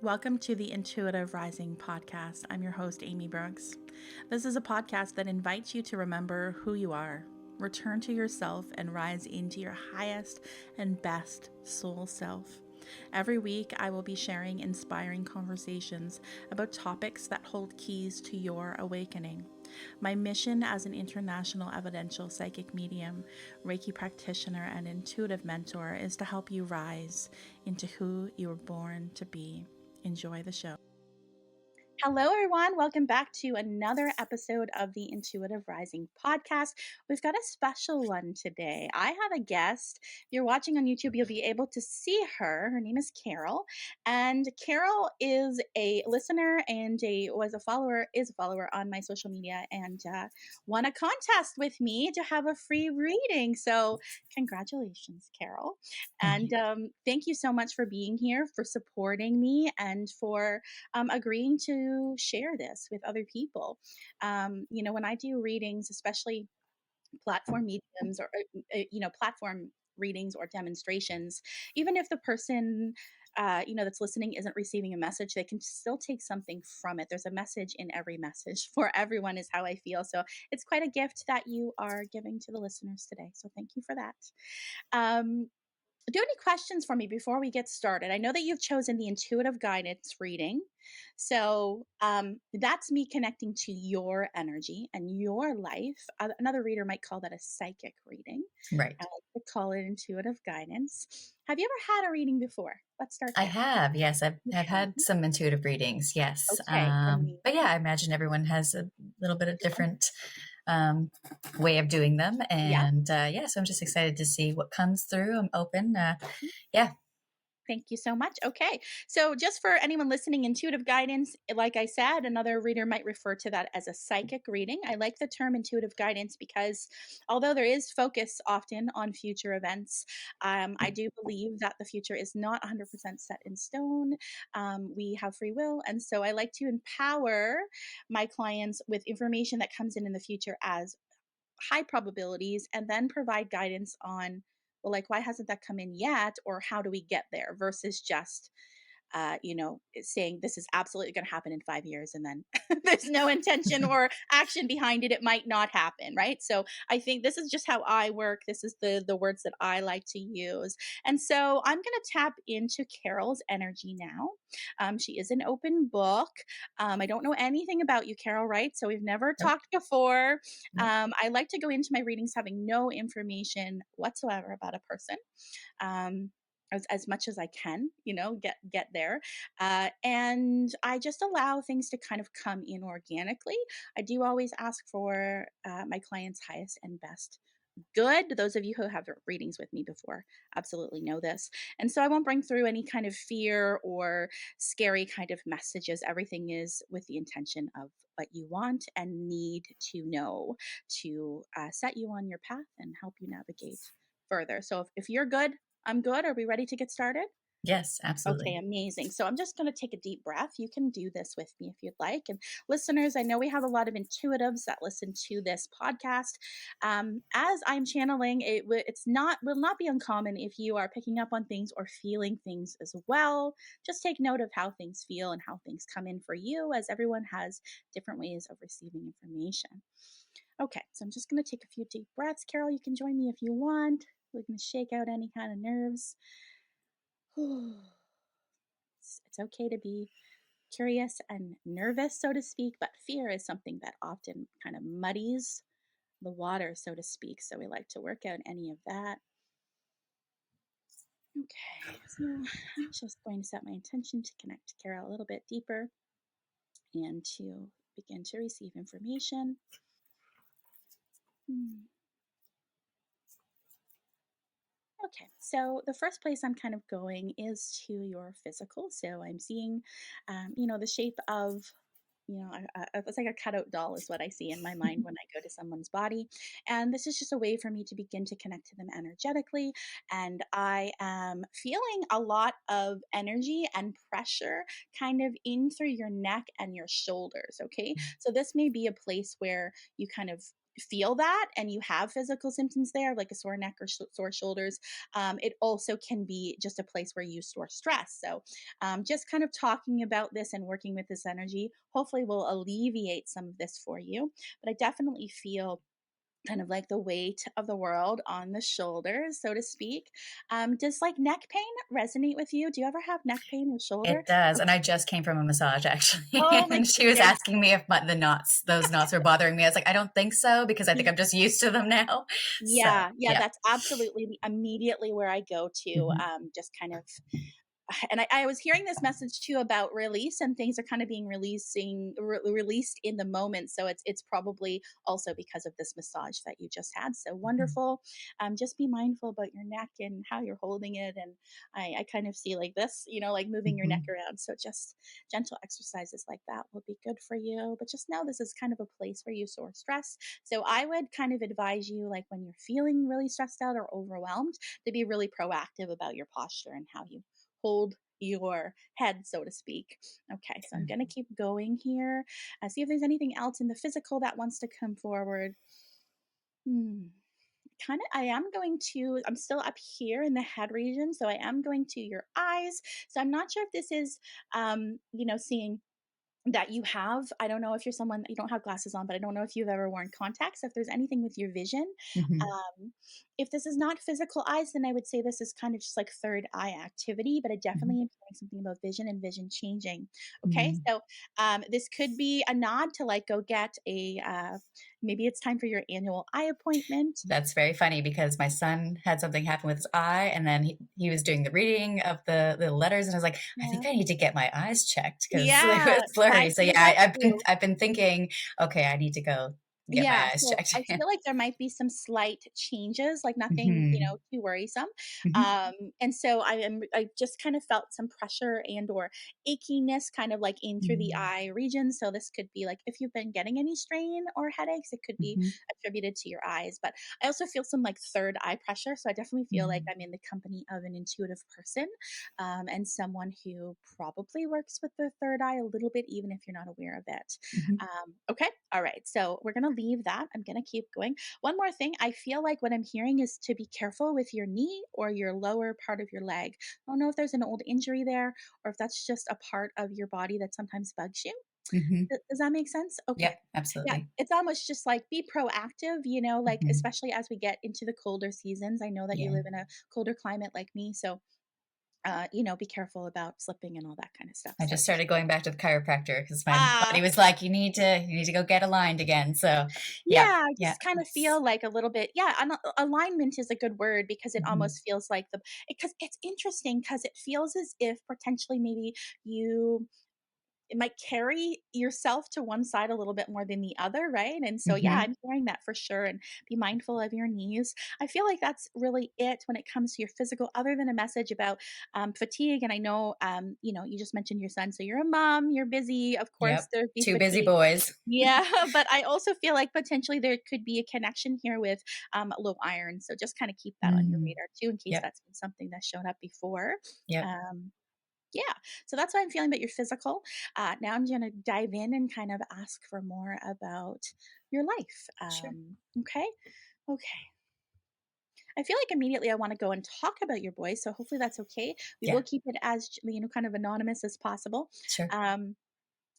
Welcome to the Intuitive Rising podcast. I'm your host, Amy Brooks. This is a podcast that invites you to remember who you are, return to yourself, and rise into your highest and best soul self. Every week, I will be sharing inspiring conversations about topics that hold keys to your awakening. My mission as an international evidential psychic medium, Reiki practitioner, and intuitive mentor is to help you rise into who you were born to be. Enjoy the show. Hello, everyone. Welcome back to another episode of the Intuitive Rising podcast. We've got a special one today. I have a guest. If you're watching on YouTube, you'll be able to see her. Her name is Carol, and Carol is a listener and is a follower on my social media, and won a contest with me to have a free reading. So, congratulations, Carol, and thank you so much for being here, for supporting me, and for agreeing to share this with other people. When I do readings, especially platform mediums or, platform readings or demonstrations, even if the person that's listening isn't receiving a message, they can still take something from it. There's a message in every message for everyone, is how I feel. So it's quite a gift that you are giving to the listeners today. So thank you for that. Do you have any questions for me before we get started? I know that you've chosen the intuitive guidance reading. So that's me connecting to your energy and your life. Another reader might call that a psychic reading. Right. I like to call it intuitive guidance. Have you ever had a reading before? Let's start there. I have, yes. I've You had have? some intuitive readings, yes. Okay. But yeah, I imagine everyone has a little bit of different way of doing them. Yeah. And so I'm just excited to see what comes through. I'm open. Yeah. Thank you so much. Okay. So just for anyone listening, intuitive guidance, like I said, another reader might refer to that as a psychic reading. I like the term intuitive guidance because although there is focus often on future events, I do believe that the future is not 100% set in stone. We have free will. And so I like to empower my clients with information that comes in the future as high probabilities, and then provide guidance on, well, like, why hasn't that come in yet, or how do we get there, versus just saying this is absolutely going to happen in 5 years, and then there's no intention or action behind it. It might not happen, right? So I think this is just how I work. This is the words that I like to use. And so I'm going to tap into Carol's energy now. She is an open book. I don't know anything about you, Carol, right? So we've never talked before. I like to go into my readings having no information whatsoever about a person. As much as I can, get there. And I just allow things to kind of come in organically. I do always ask for my clients' highest and best good. Those of you who have readings with me before absolutely know this. And so I won't bring through any kind of fear or scary kind of messages. Everything is with the intention of what you want and need to know to set you on your path and help you navigate further. So if you're good, I'm good. Are we ready to get started? Yes, absolutely. Okay, amazing. So I'm just going to take a deep breath. You can do this with me if you'd like. And listeners, I know we have a lot of intuitives that listen to this podcast. As I'm channeling, will not be uncommon if you are picking up on things or feeling things as well. Just take note of how things feel and how things come in for you, as everyone has different ways of receiving information. Okay, so I'm just going to take a few deep breaths. Carol, you can join me if you want. We're going to shake out any kind of nerves. It's okay to be curious and nervous, so to speak, but fear is something that often kind of muddies the water, so to speak. So we like to work out any of that. Okay, so I'm just going to set my intention to connect to Carol a little bit deeper and to begin to receive information. Okay, so the first place I'm kind of going is to your physical. So I'm seeing, the shape of, it's like a cutout doll is what I see in my mind when I go to someone's body. And this is just a way for me to begin to connect to them energetically. And I am feeling a lot of energy and pressure kind of in through your neck and your shoulders. Okay, so this may be a place where you kind of feel that and you have physical symptoms there, like a sore neck or sore shoulders, it also can be just a place where you store stress. So, just kind of talking about this and working with this energy hopefully will alleviate some of this for you. But I definitely feel kind of like the weight of the world on the shoulders, so to speak. Does like neck pain resonate with you? Do you ever have neck pain or shoulder? It does. And I just came from a massage actually. Oh my And she was goodness. asking me if those knots were bothering me. I was like, I don't think so because I think I'm just used to them now. So, Yeah, yeah, yeah. that's absolutely immediately where I go to, Mhm. just kind of and I was hearing this message too about release and things are kind of being released in the moment. So it's probably also because of this massage that you just had. So Mhm. wonderful. Just be mindful about your neck and how you're holding it. And I kind of see like this, like moving your neck Mhm. around. So just gentle exercises like that will be good for you. But just know this is kind of a place where you store stress. So I would kind of advise you, like when you're feeling really stressed out or overwhelmed, to be really proactive about your posture and how you hold your head, so to speak. Okay, so I'm Okay. going to keep going here. See if there's anything else in the physical that wants to come forward. Hmm. Kind of, I am going to, I'm still up here in the head region. So I am going to your eyes. So I'm not sure if this is, seeing that you have. I don't know if you're someone that you don't have glasses on, but I don't know if you've ever worn contacts. If there's anything with your vision, Mhm. um, if this is not physical eyes, then I would say this is kind of just like third eye activity. But I Mhm. definitely am hearing something about vision and vision changing. Okay, Mhm. so this could be a nod to like go get a maybe it's time for your annual eye appointment. That's very funny because my son had something happen with his eye and then he was doing the reading of the letters and I was like, I Yeah, think I need to get my eyes checked because it yeah, was blurry. I So feel yeah, that I've been too. I've been thinking, okay, I need to go get my Yeah, eyes so checked. I feel like there might be some slight changes, like nothing, Mhm. too worrisome. Mhm. Um, and so I just kind of felt some pressure and or achiness kind of like in through the Mhm. eye region. So this could be like if you've been getting any strain or headaches, it could be Mhm. attributed to your eyes. But I also feel some like third eye pressure. So I definitely feel like Mhm. I'm in the company of an intuitive person, and someone who probably works with the third eye a little bit, even if you're not aware of it. Mhm. Okay. All right. So we're going to leave that. I'm going to keep going. One more thing. I feel like what I'm hearing is to be careful with your knee or your lower part of your leg. I don't know if there's an old injury there or if that's just a part of your body that sometimes bugs you. Mhm. Does that make sense? Okay. Yep, Yeah. absolutely. It's almost just like be proactive, like Mhm. especially as we get into the colder seasons. I know that you Yeah. live in a colder climate like me. So, be careful about slipping and all that kind of stuff. I So, just started going back to the chiropractor because my ah, body was like, you need to go get aligned again. So yeah, yeah, I yeah. just kind of feel like a little bit, yeah, alignment is a good word because it Mhm. almost feels like because it's interesting because it feels as if potentially maybe you it might carry yourself to one side a little bit more than the other, right? And so, yeah, Mhm. I'm hearing that for sure. And be mindful of your knees. I feel like that's really it when it comes to your physical, other than a message about fatigue. And I know, you just mentioned your son. So you're a mom, you're busy. Of course, Yep. there'd be Two busy fatigue. boys. Yeah, but I also feel like potentially there could be a connection here with low iron. So just kind of keep that on your Mm. radar too, in case Yep. that's been something that's shown up before. Yep. Um, yeah, so that's how I'm feeling about your physical. Now I'm going to dive in and kind of ask for more about your life. Sure. Okay, okay. I feel like immediately I want to go and talk about your boys, so hopefully that's okay. We will Yeah. keep it as kind of anonymous as possible. Sure. Um,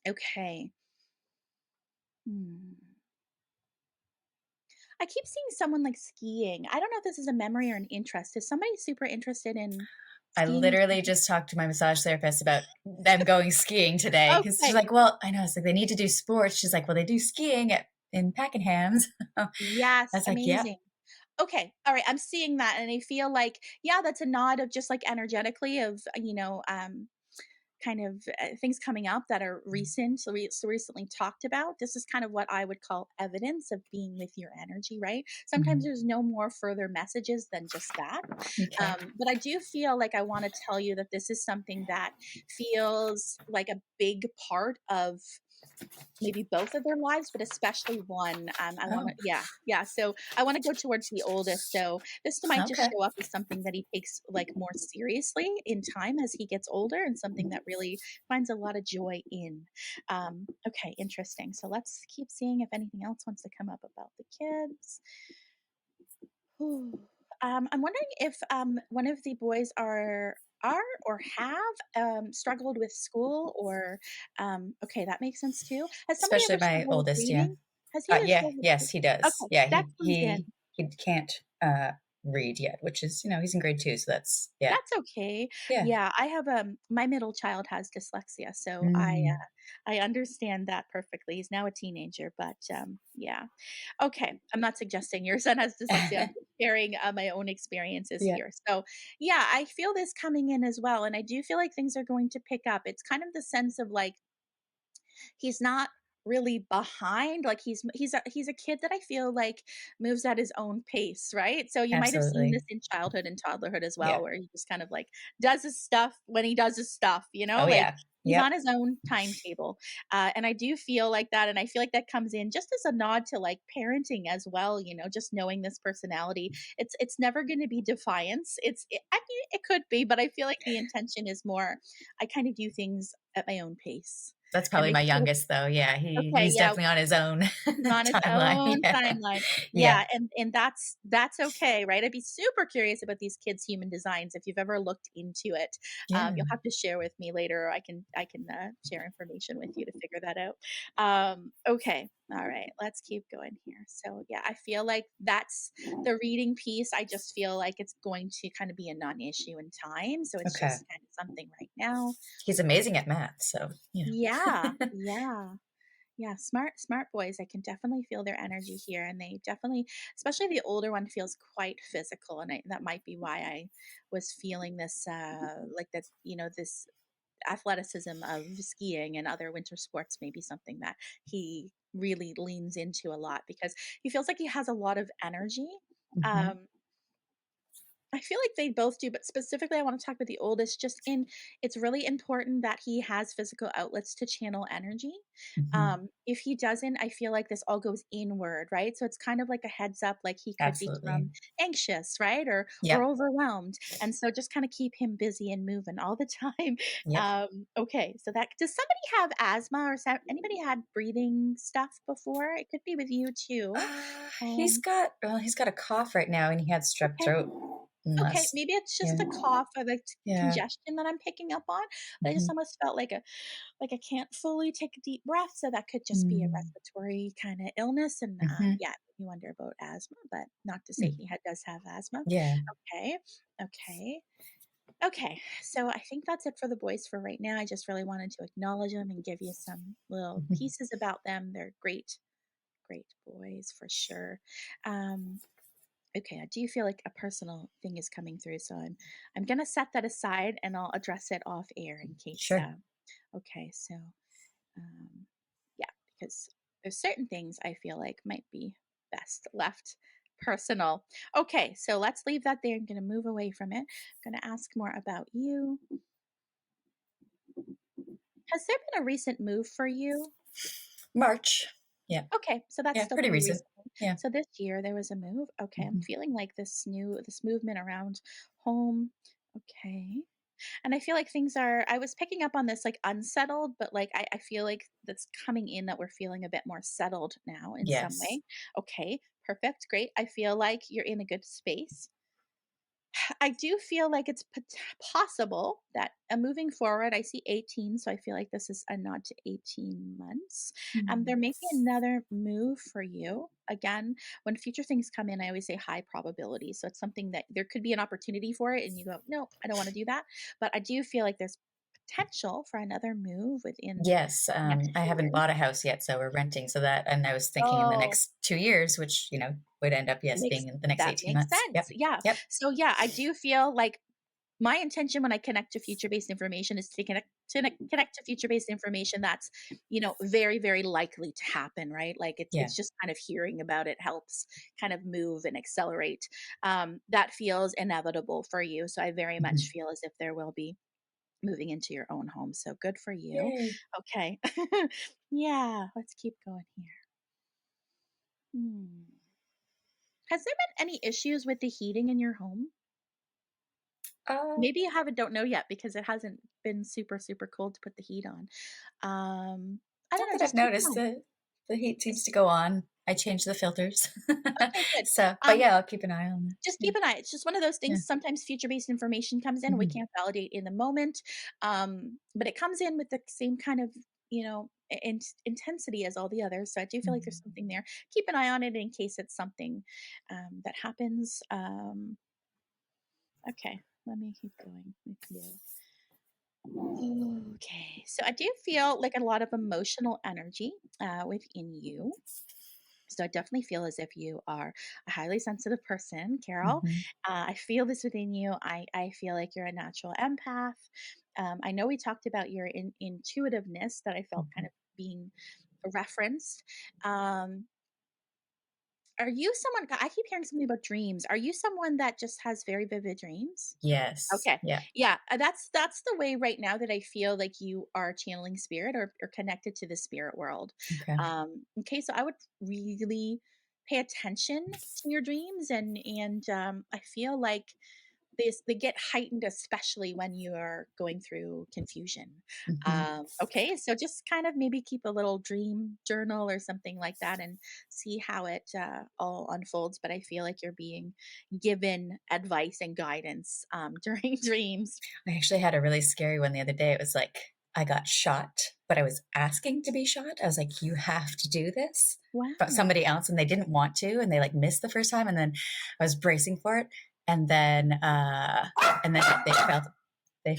okay. Hmm. I keep seeing someone like skiing. I don't know if this is a memory or an interest. Is somebody super interested in I skiing? literally just talked to my massage therapist about them going skiing today because she's Okay. like, well, I know. It's like they need to do sports. She's like, well, they do skiing in Pakenhams. I Yes, was like, yep. amazing. Okay. All right. I'm seeing that. And I feel like, yeah, that's a nod of just like energetically of, kind of things coming up that are recent, so recently talked about. This is kind of what I would call evidence of being with your energy, right? Sometimes Mhm. there's no more further messages than just that. Okay. But I do feel like I want to tell you that this is something that feels like a big part of. maybe both of their lives, but especially one. I want to, Oh, yeah. So I want to go towards the oldest. So this might just okay. show up as something that he takes like more seriously in time as he gets older, and something that really finds a lot of joy in. Okay, interesting. So let's keep seeing if anything else wants to come up about the kids. Ooh. I'm wondering if one of the boys are or have struggled with school or okay, that makes sense too. Has somebody Especially ever my struggled with oldest, yeah. reading? Has he ever Yeah, struggled with yes, he does. okay, Yeah, that he comes in. he he can't read yet, which is, he's in grade 2, so that's yeah. That's okay. Yeah. Yeah, I have my middle child has dyslexia, so Mm. I understand that perfectly. He's now a teenager, but yeah. Okay, I'm not suggesting your son has dyslexia. I'm just sharing my own experiences Yeah, here. So, yeah, I feel this coming in as well, and I do feel like things are going to pick up. It's kind of the sense of like he's not really behind, like he's a kid that I feel like moves at his own pace, right? So you might have seen this absolutely. in childhood and toddlerhood as Yeah. well, where he just kind of like does his stuff when he does his stuff, Oh, like yeah. he's Yep. on his own timetable. And I do feel like that, and I feel like that comes in just as a nod to like parenting as well, just knowing this personality. It's never going to be defiance. I mean, it could be, but I feel like the intention is more I kind of do things at my own pace That's and probably make my sure youngest, though. Yeah, okay, he's yeah, definitely on his own he's on his timeline. own Yeah. timeline. Yeah. Yeah, and that's okay, right? I'd be super curious about these kids' human designs if you've ever looked into it. Yeah. You'll have to share with me later, or I can share information with you to figure that out. Okay, all right, let's keep going here. So yeah, I feel like that's the reading piece. I just feel like it's going to kind of be a non-issue in time, so it's Okay. just kind of something right now. He's amazing at math, so, Yeah, yeah. Yeah, smart boys. I can definitely feel their energy here, and they definitely, especially the older one, feels quite physical, and that might be why I was feeling this, like that, this athleticism of skiing and other winter sports may be something that he really leans into a lot because he feels like he has a lot of energy. Mhm. Um, I feel like they both do, but specifically, I want to talk about the oldest. Just in, it's really important that he has physical outlets to channel energy. Mhm. If he doesn't, I feel like this all goes inward, right? So it's kind of like a heads up, like he could Absolutely. become anxious, right, or Yep. overwhelmed, and so just kind of keep him busy and moving all the time. Yep. Okay, so that does somebody have asthma or anybody had breathing stuff before? It could be with you too. Um, He's got a cough right now, and he had strep okay. throat Okay, last maybe it's yeah. just a cough or the Yeah. congestion that I'm picking up on, but I just Mhm. almost felt like I can't fully take a deep breath, so that could just be a Mm. respiratory kinda illness, and, Mhm. yeah, you wonder about asthma, but not to say Mm. he does have asthma. Yeah. Okay, okay, okay, so I think that's it for the boys for right now. I just really wanted to acknowledge them and give you some little Mhm. pieces about them. They're great, great boys for sure. Um Okay, I do feel like a personal thing is coming through, so I'm gonna set that aside and I'll address it off air in case. Sure. Okay, so um, yeah, because there's certain things I feel like might be best left personal. Okay, so let's leave that there. I'm gonna move away from it. I'm gonna ask more about you. Has there been a recent move for you? March. Yeah. Okay, so that's Yeah, still pretty pretty recent. recent. Yeah. So this year there was a move. Okay, I'm Mhm. feeling like this movement around home. Okay. And I feel like things are I was picking up on this like unsettled, but like I feel like that's coming in that we're feeling a bit more settled now in some Yes. way. Okay, perfect, great. I feel like you're in a good space. I do feel like it's possible that moving forward, I see 18, so I feel like this is a nod to 18 months. There Mm. may be another move for you. Again, when future things come in, I always say high probability. So it's something that there could be an opportunity for it, and you go, no, I don't want to do that. But I do feel like there's potential for another move within Yes, the next I haven't year. bought a house yet, so we're renting, so that and I was thinking in the Oh, next 2 years, which, would end up, yes, makes being in the next that 18 makes months. sense. Yep. Yeah. Yep. So yeah, I do feel like my intention when I connect to future-based information is to connect to future-based information that's, very, very likely to happen, right? Like Yeah. it's just kind of hearing about it helps kind of move and accelerate. That feels inevitable for you. So I very much Mhm. feel as if there will be moving into your own home. So good for you. Yay. Okay. Yeah, let's keep going here. Hmm. Has there been any issues with the heating in your home? Uh, Maybe you haven't don't know yet because it hasn't been super, super cold to put the heat on. I don't Not know, that I've just keep in noticed mind. that the heat seems Just to go on. I changed the filters. okay, good. So, but Um, yeah, I'll keep an eye on just that. keep an eye. It's just one of those Yeah. things. Sometimes future-based information comes in, we Mhm. can't validate in the moment, but it comes in with the same kind of intensity as all the others. So I do feel like there's Mhm. something there. Keep an eye on it in case it's something that happens. Okay, let me keep going with you. Okay, so I do feel like a lot of emotional energy within you. So I definitely feel as if you are a highly sensitive person, Carol. Mhm. I feel this within you. I feel like you're a natural empath. I know we talked about your intuitiveness that I felt kind Mhm. of being referenced. Um, are you someone? I keep hearing something about dreams. Are you someone that just has very vivid dreams? Yes. Okay. Yeah. Yeah, that's the way right now that I feel like you are channeling spirit or connected to the spirit world. Okay. Okay, so I would really pay attention to your dreams and I feel like they get heightened, especially when you are going through confusion. Mhm. Okay, so just kind of maybe keep a little dream journal or something like that and see how it all unfolds. But I feel like you're being given advice and guidance during dreams. I actually had a really scary one the other day. It was like I got shot, but I was asking to be shot. I was like, "You have to do this." But Wow. somebody else, and they didn't want to, and they like missed the first time, and then I was bracing for it, and then they felt they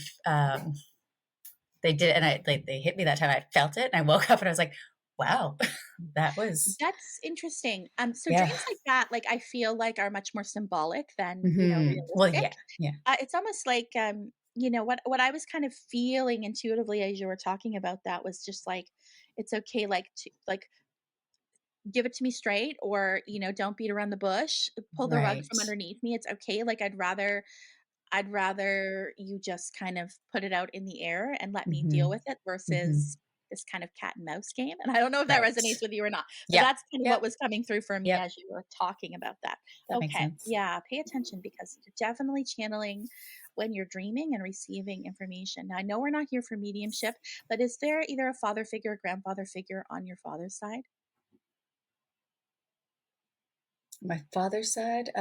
they did, and they hit me that time. I felt it, and I woke up, and I was like, "Wow, that was That's interesting. So yeah." dreams like that, like I feel like are much more symbolic than Well, realistic. yeah, yeah. It's almost like what I was kind of feeling intuitively as you were talking about that was just like it's okay, like to like give it to me straight, or don't beat around the bush, pull the rug Right. from underneath me. It's okay. Like I'd rather you just kind of put it out in the air and let me deal Mhm. with it Mhm. versus this kind of cat and mouse game. And I don't know if that Right. resonates with you or not, but Yep. that's kind of what Yep. was coming through for me Yep. as you were talking about that. That makes Okay. sense. Yeah. Pay attention because you're definitely channeling when you're dreaming and receiving information. Now, I know we're not here for mediumship, but is there either a father figure or grandfather figure on your father's side? My father's side,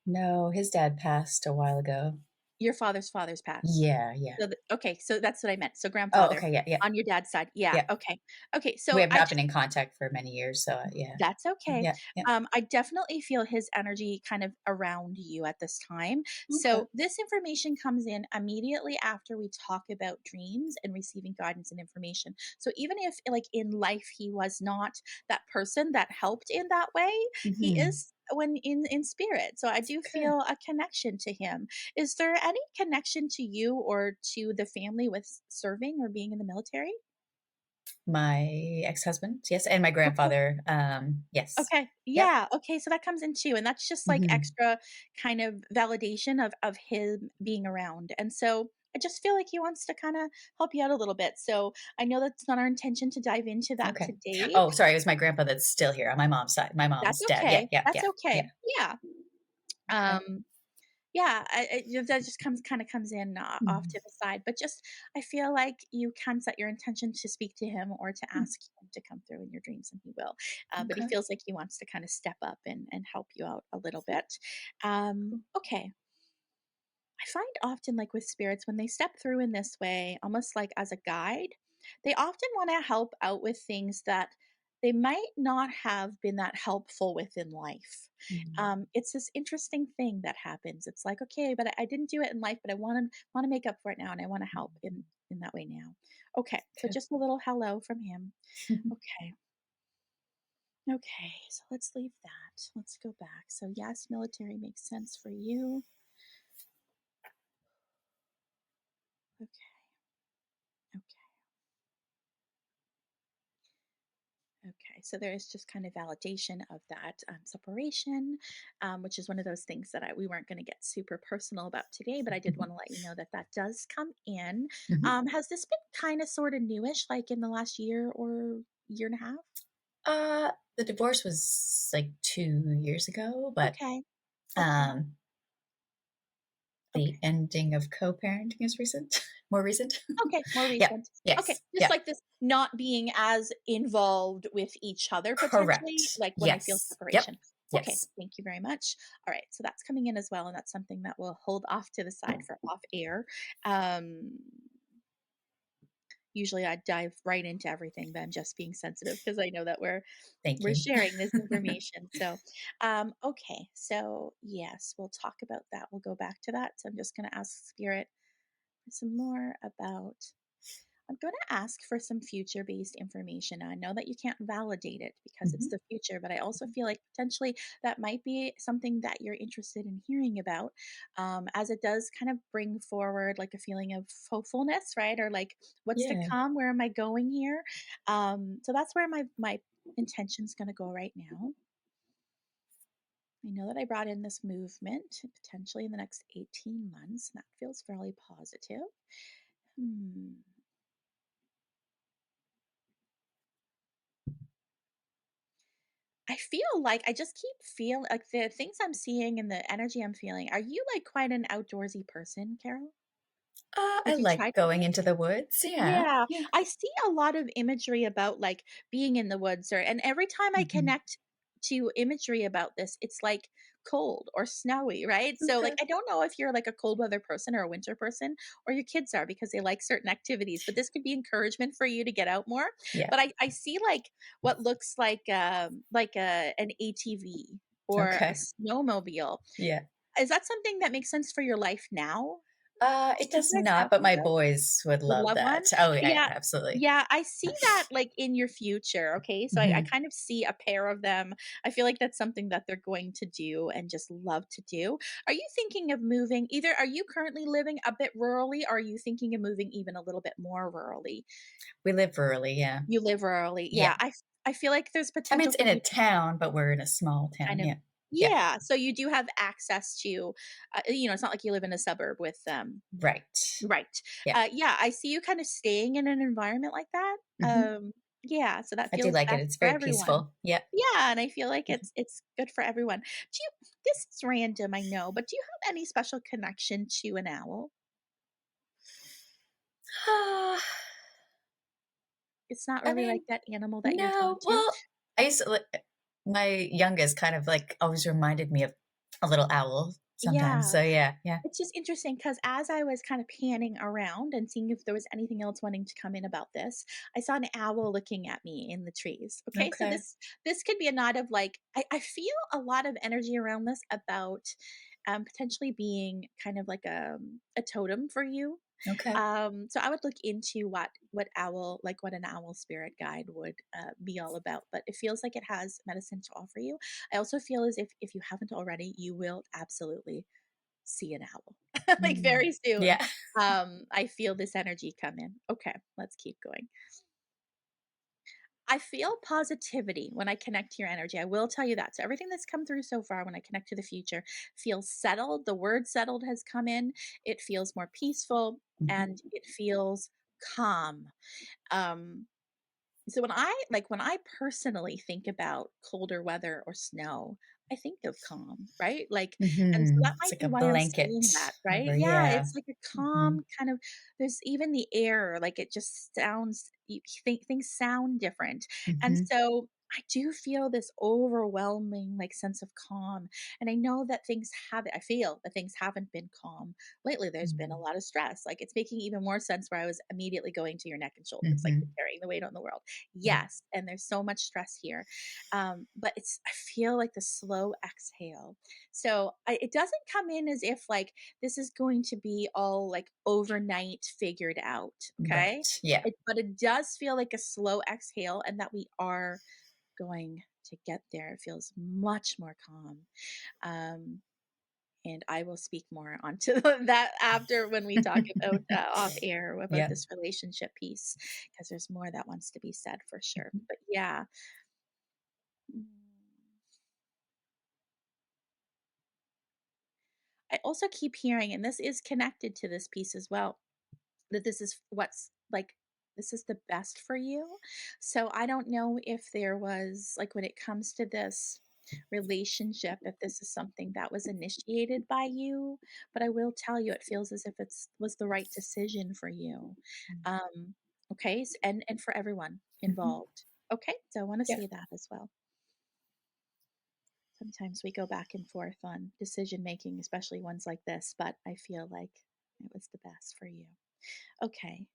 no, his dad passed a while ago. Your father's father's passed. Yeah, yeah. Okay. So that's what I meant. So Oh, grandfather okay, yeah, yeah, on your dad's side. Yeah. yeah. Okay. Okay. We So have I not been just in contact for many years, so, yeah. That's okay. Yeah, yeah. I definitely feel his energy kind of around you at this time. Okay. So, this information comes in immediately after we talk about dreams and receiving guidance and information. So, even if, like, in life, he was not that person that helped in that way, he Mhm. is when in spirit. So, I do Okay. feel a connection to him. Is there any connection to you or to the family with serving or being in the military? My ex-husband, yes, and my Okay. grandfather, yes. Okay. Yep. Yeah. Okay. So that comes in too. And that's just like Mhm. extra kind of validation of him being around. And so I just feel like he wants to kind of help you out a little bit. So I know that's not our intention to dive into that Okay. today. Oh, sorry, it was my grandpa that's still here on my mom's side, my That's mom's dad. Yeah, okay. yeah, That's yeah, yeah. okay. Yeah. Okay. Um, yeah, that just comes in off Mhm. to the side, but just I feel like you can set your intention to speak to him or to Mm, ask him to come through in your dreams, and he will. But he okay. feels like he wants to kind of step up and help you out a little bit. Cool. Okay, I find often, like with spirits, when they step through in this way, almost like as a guide, they often want to help out with things that they might not have been that helpful with in life. Mm, It's this interesting thing that happens. It's like, okay, but I didn't do it in life, but I want to make up for it now, and I want to help mm. in that way now. Okay, so Okay. just a little hello from him. Okay. Okay, so let's leave that. Let's go back. So, yes, military makes sense for you. Okay. Okay. Okay. so there is just kind of validation of that separation, which is one of those things that we weren't going to get super personal about today, but I did Mhm. want to let you know that that does come in. Mhm. Has this been kind of sort of newish, like in the last year or year and a half? The divorce was like 2 years ago, but Okay. Okay. um, the Okay. ending of co-parenting is recent, more recent. Okay. More Yeah. recent. Okay. Yes. Just Yeah. like this not being as involved with each other potentially, Correct. like when I feel Yes. Yep. separation. Okay. Yes. Thank you very much. All right. So that's coming in as well. And that's something that we'll hold off to the side for off air. Um, Usually I dive right into everything, but I'm just being sensitive because I know that Thank we're you. sharing this information. So, okay. So yes, we'll talk about that. We'll go back to that. So I'm just going to ask Spirit for some more about. I'm going to ask for some future based information. Now, I know that you can't validate it because it's Mhm. the future, but I also feel like potentially that might be something that you're interested in hearing about, as it does kind of bring forward like a feeling of hopefulness, right? Or like, what's to Yeah. come? Where am I going here? So that's where my intention's going to go right now. I know that I brought in this movement potentially in the next 18 months, and that feels fairly positive. Hmm. I feel like I just keep feeling like the things I'm seeing and the energy I'm feeling. Are you like quite an outdoorsy person, Carol? I Like you like tried to going be? into the woods. Yeah. Yeah, Yeah. I see a lot of imagery about like being in the woods and every time I Mhm. connect to imagery about this, it's like cold or snowy, right? So like Okay. I don't know if you're like a cold weather person or a winter person or your kids are because they like certain activities, but this could be encouragement for you to get out more. Yeah. But I see like what looks like an ATV or a Okay. snowmobile. Yeah. Is that something that makes sense for your life now? It Do you does guys not, have but one of my those? boys would Would love love one? that. Oh, yeah, Yeah. yeah, absolutely. Yeah, I see that, like, in your future, okay? So I Mhm. kind of see a pair of them. I feel like that's something that they're going to do and just love to do. Are you thinking of moving either are you currently living a bit rurally, or are you thinking of moving even a little bit more rurally? We live rurally, yeah. You live rurally. Yeah. Yeah, I feel like there's I mean, potential it's for in a you town, but we're in a small kind town, of yeah. Yeah. yeah, so you do have access to, it's not like you live in a suburb with, Right. right. Yeah. Yeah, I see you kind of staying in an environment like that. Mhm. Yeah, so that I do feels like it. best It's for very everyone. peaceful. Yeah. Yeah, and I feel like Mhm. it's good for everyone. Do you this is random, I know, but do you have any special connection to an owl? It's not I really like mean, that animal that you're drawn no. to? Well, I used to my youngest kind of like always reminded me of a little owl sometimes. Yeah. So yeah, yeah. It's just interesting because as I was kind of panning around and seeing if there was anything else wanting to come in about this, I saw an owl looking at me in the trees. Okay, so Okay. this could be a nod of like I feel a lot of energy around this about potentially being kind of like a totem for you. Okay. So I would look into what owl like what an owl spirit guide would be all about. But it feels like it has medicine to offer you. I also feel as if you haven't already, you will absolutely see an owl like Mm. very soon. Yeah. I feel this energy come in. Okay, let's keep going. I feel positivity when I connect to your energy. I will tell you that. So everything that's come through so far when I connect to the future feels settled. The word settled has come in. It feels more peaceful and Mhm. it feels calm. Um so when I personally think about colder weather or snow, I think of calm, right? Like, and so that Mhm. It's might like be a why I'm blanket saying that, right? over, Yeah, yeah. it's like a Mhm. calm kind of there's even the air, like it just sounds you think things sound different. And Mhm. so I do feel this overwhelming like sense of calm. And I know that I feel that things haven't been calm lately. There's been a Mhm. lot of stress. Like it's making even more sense where I was immediately going to your neck and shoulders, like you're Mhm. carrying the weight on the world. Yeah. Yes, and there's so much stress here. But I feel like the slow exhale. So it doesn't come in as if like this is going to be all like overnight figured out. Okay. Right. Yeah. But it does feel like a slow exhale and that we are going to get there. It feels much more calm. Um, and I will speak more onto that after when we talk about off air about Yeah. this relationship piece, because there's more that wants to be said for sure. Mhm. But yeah, Mm. I also keep hearing, and this is connected to this piece as well, that this is what's like, this is the best for you. So I don't know if there was, like, when it comes to this relationship, if this is something that was initiated by you, but I will tell you, it feels as if it's was the right decision for you. Um, okay, and for everyone Mhm. involved. Okay, so I want to Yeah. say that as well. Sometimes we go back and forth on decision making, especially ones like this, but I feel like it was the best for you. Okay.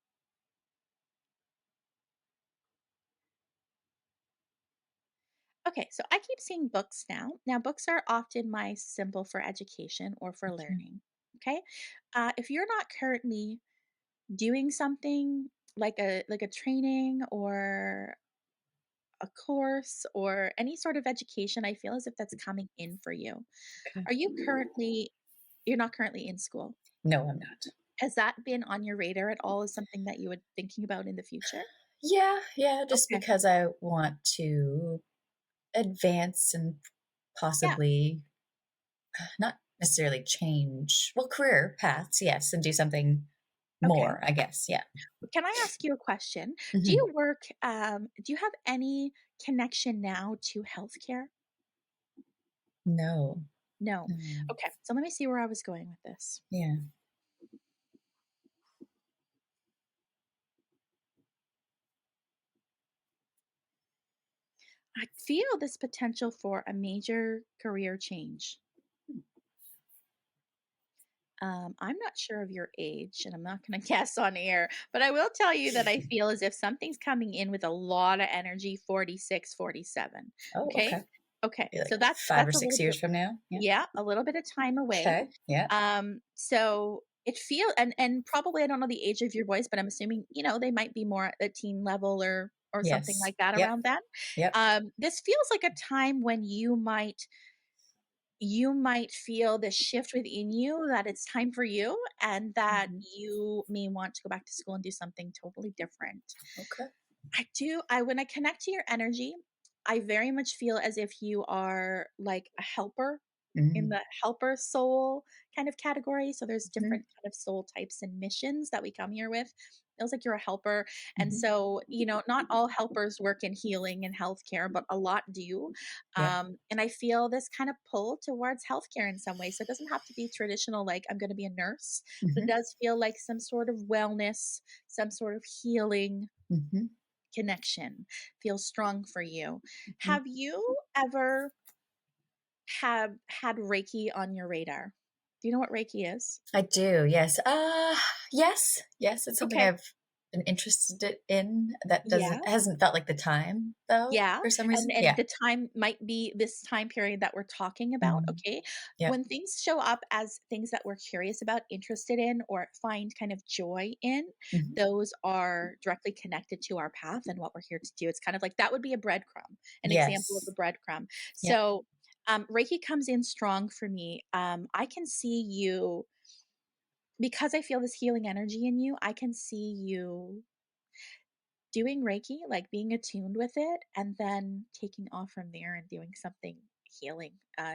Okay, so I keep seeing books now. Now, books are often my symbol for education or for Okay. learning. Okay, if you're not currently doing something like a training or a course or any sort of education, I feel as if that's coming in for you. Okay. Are you currently? You're not currently in school. No, I'm not. Has that been on your radar at all as something that you would thinking about in the future? Yeah, yeah, just Okay. because I want to advance and Yeah. possibly not necessarily change, well, career paths, yes, and do something Okay. more, I guess. Yeah. Can I ask you a question? Do Mhm. you work, do you have any connection now to healthcare? No. No. No. Okay. So let me see where I was going with this. Yeah. I feel this potential for a major career change. I'm not sure of your age, and I'm not going to guess on air, but I will tell you that I feel as if something's coming in with a lot of energy 46, 47. Oh, Okay. okay. Okay. Be like So 5 or that's a 6 little bit, years from now? Yeah. yeah, a little bit of time away. Okay. Yeah. So it feel and probably I don't know the age of your boys, but I'm assuming, they might be more at the teen level or something Yes. like that Yep. around then. Yep. This feels like a time when you might feel this shift within you that it's time for you and that Mhm. you may want to go back to school and do something totally different. Okay. I when I connect to your energy, I very much feel as if you are like a helper in Mm. the helper soul kind of category. So there's Mhm. different kind of soul types and missions that we come here with. Feels like you're a helper. And Mhm. so, not all helpers work in healing and healthcare, but a lot do. Yeah. And I feel this kind of pull towards healthcare in some way. So it doesn't have to be traditional, like I'm going to be a nurse, but it Mhm. does feel like some sort of wellness, some sort of healing Mhm. connection feels strong for you. Mhm. Have you ever have had Reiki on your radar? Do you know what Reiki is? I do, yes. Yes, yes, it's something Okay. I've been interested in that Yeah. hasn't felt like the time, though, Yeah. for some And reason. and Yeah. the time might be this time period that we're talking about, Mm. okay? Yep. When things show up as things that we're curious about, interested in, or find kind of joy in, Mhm. those are directly connected to our path and what we're here to do. It's kind of like that would be a breadcrumb, an example of Yes. a breadcrumb. Yep. So, Reiki comes in strong for me. I can see you because I feel this healing energy in you. I can see you doing Reiki, like being attuned with it, and then taking off from there and doing something healing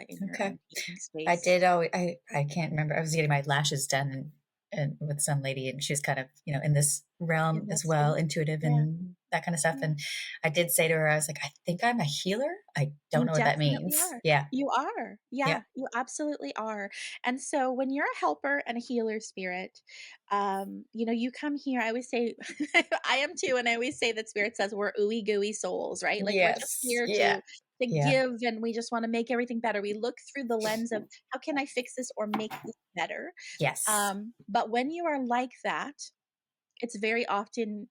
in your Okay. own healing I space. did always I can't remember. I was getting my lashes done and with some lady and she's kind of, in this realm In as that well, space. intuitive Yeah. and that kind of stuff. Yeah. And I did say to her, I was like, I think I'm a healer. I don't You know what that definitely means. are. Yeah. You are. Yeah. Yeah, you absolutely are. And so when you're a helper and a healer spirit, you come here. I always say, I am too. And I always say that spirit says we're ooey gooey souls, right? Like we're just Yes. here Yeah. to Yeah. give and we just want to make everything better. We look through the lens of how can I fix this or make this better? Yes. But when you are like that, it's very often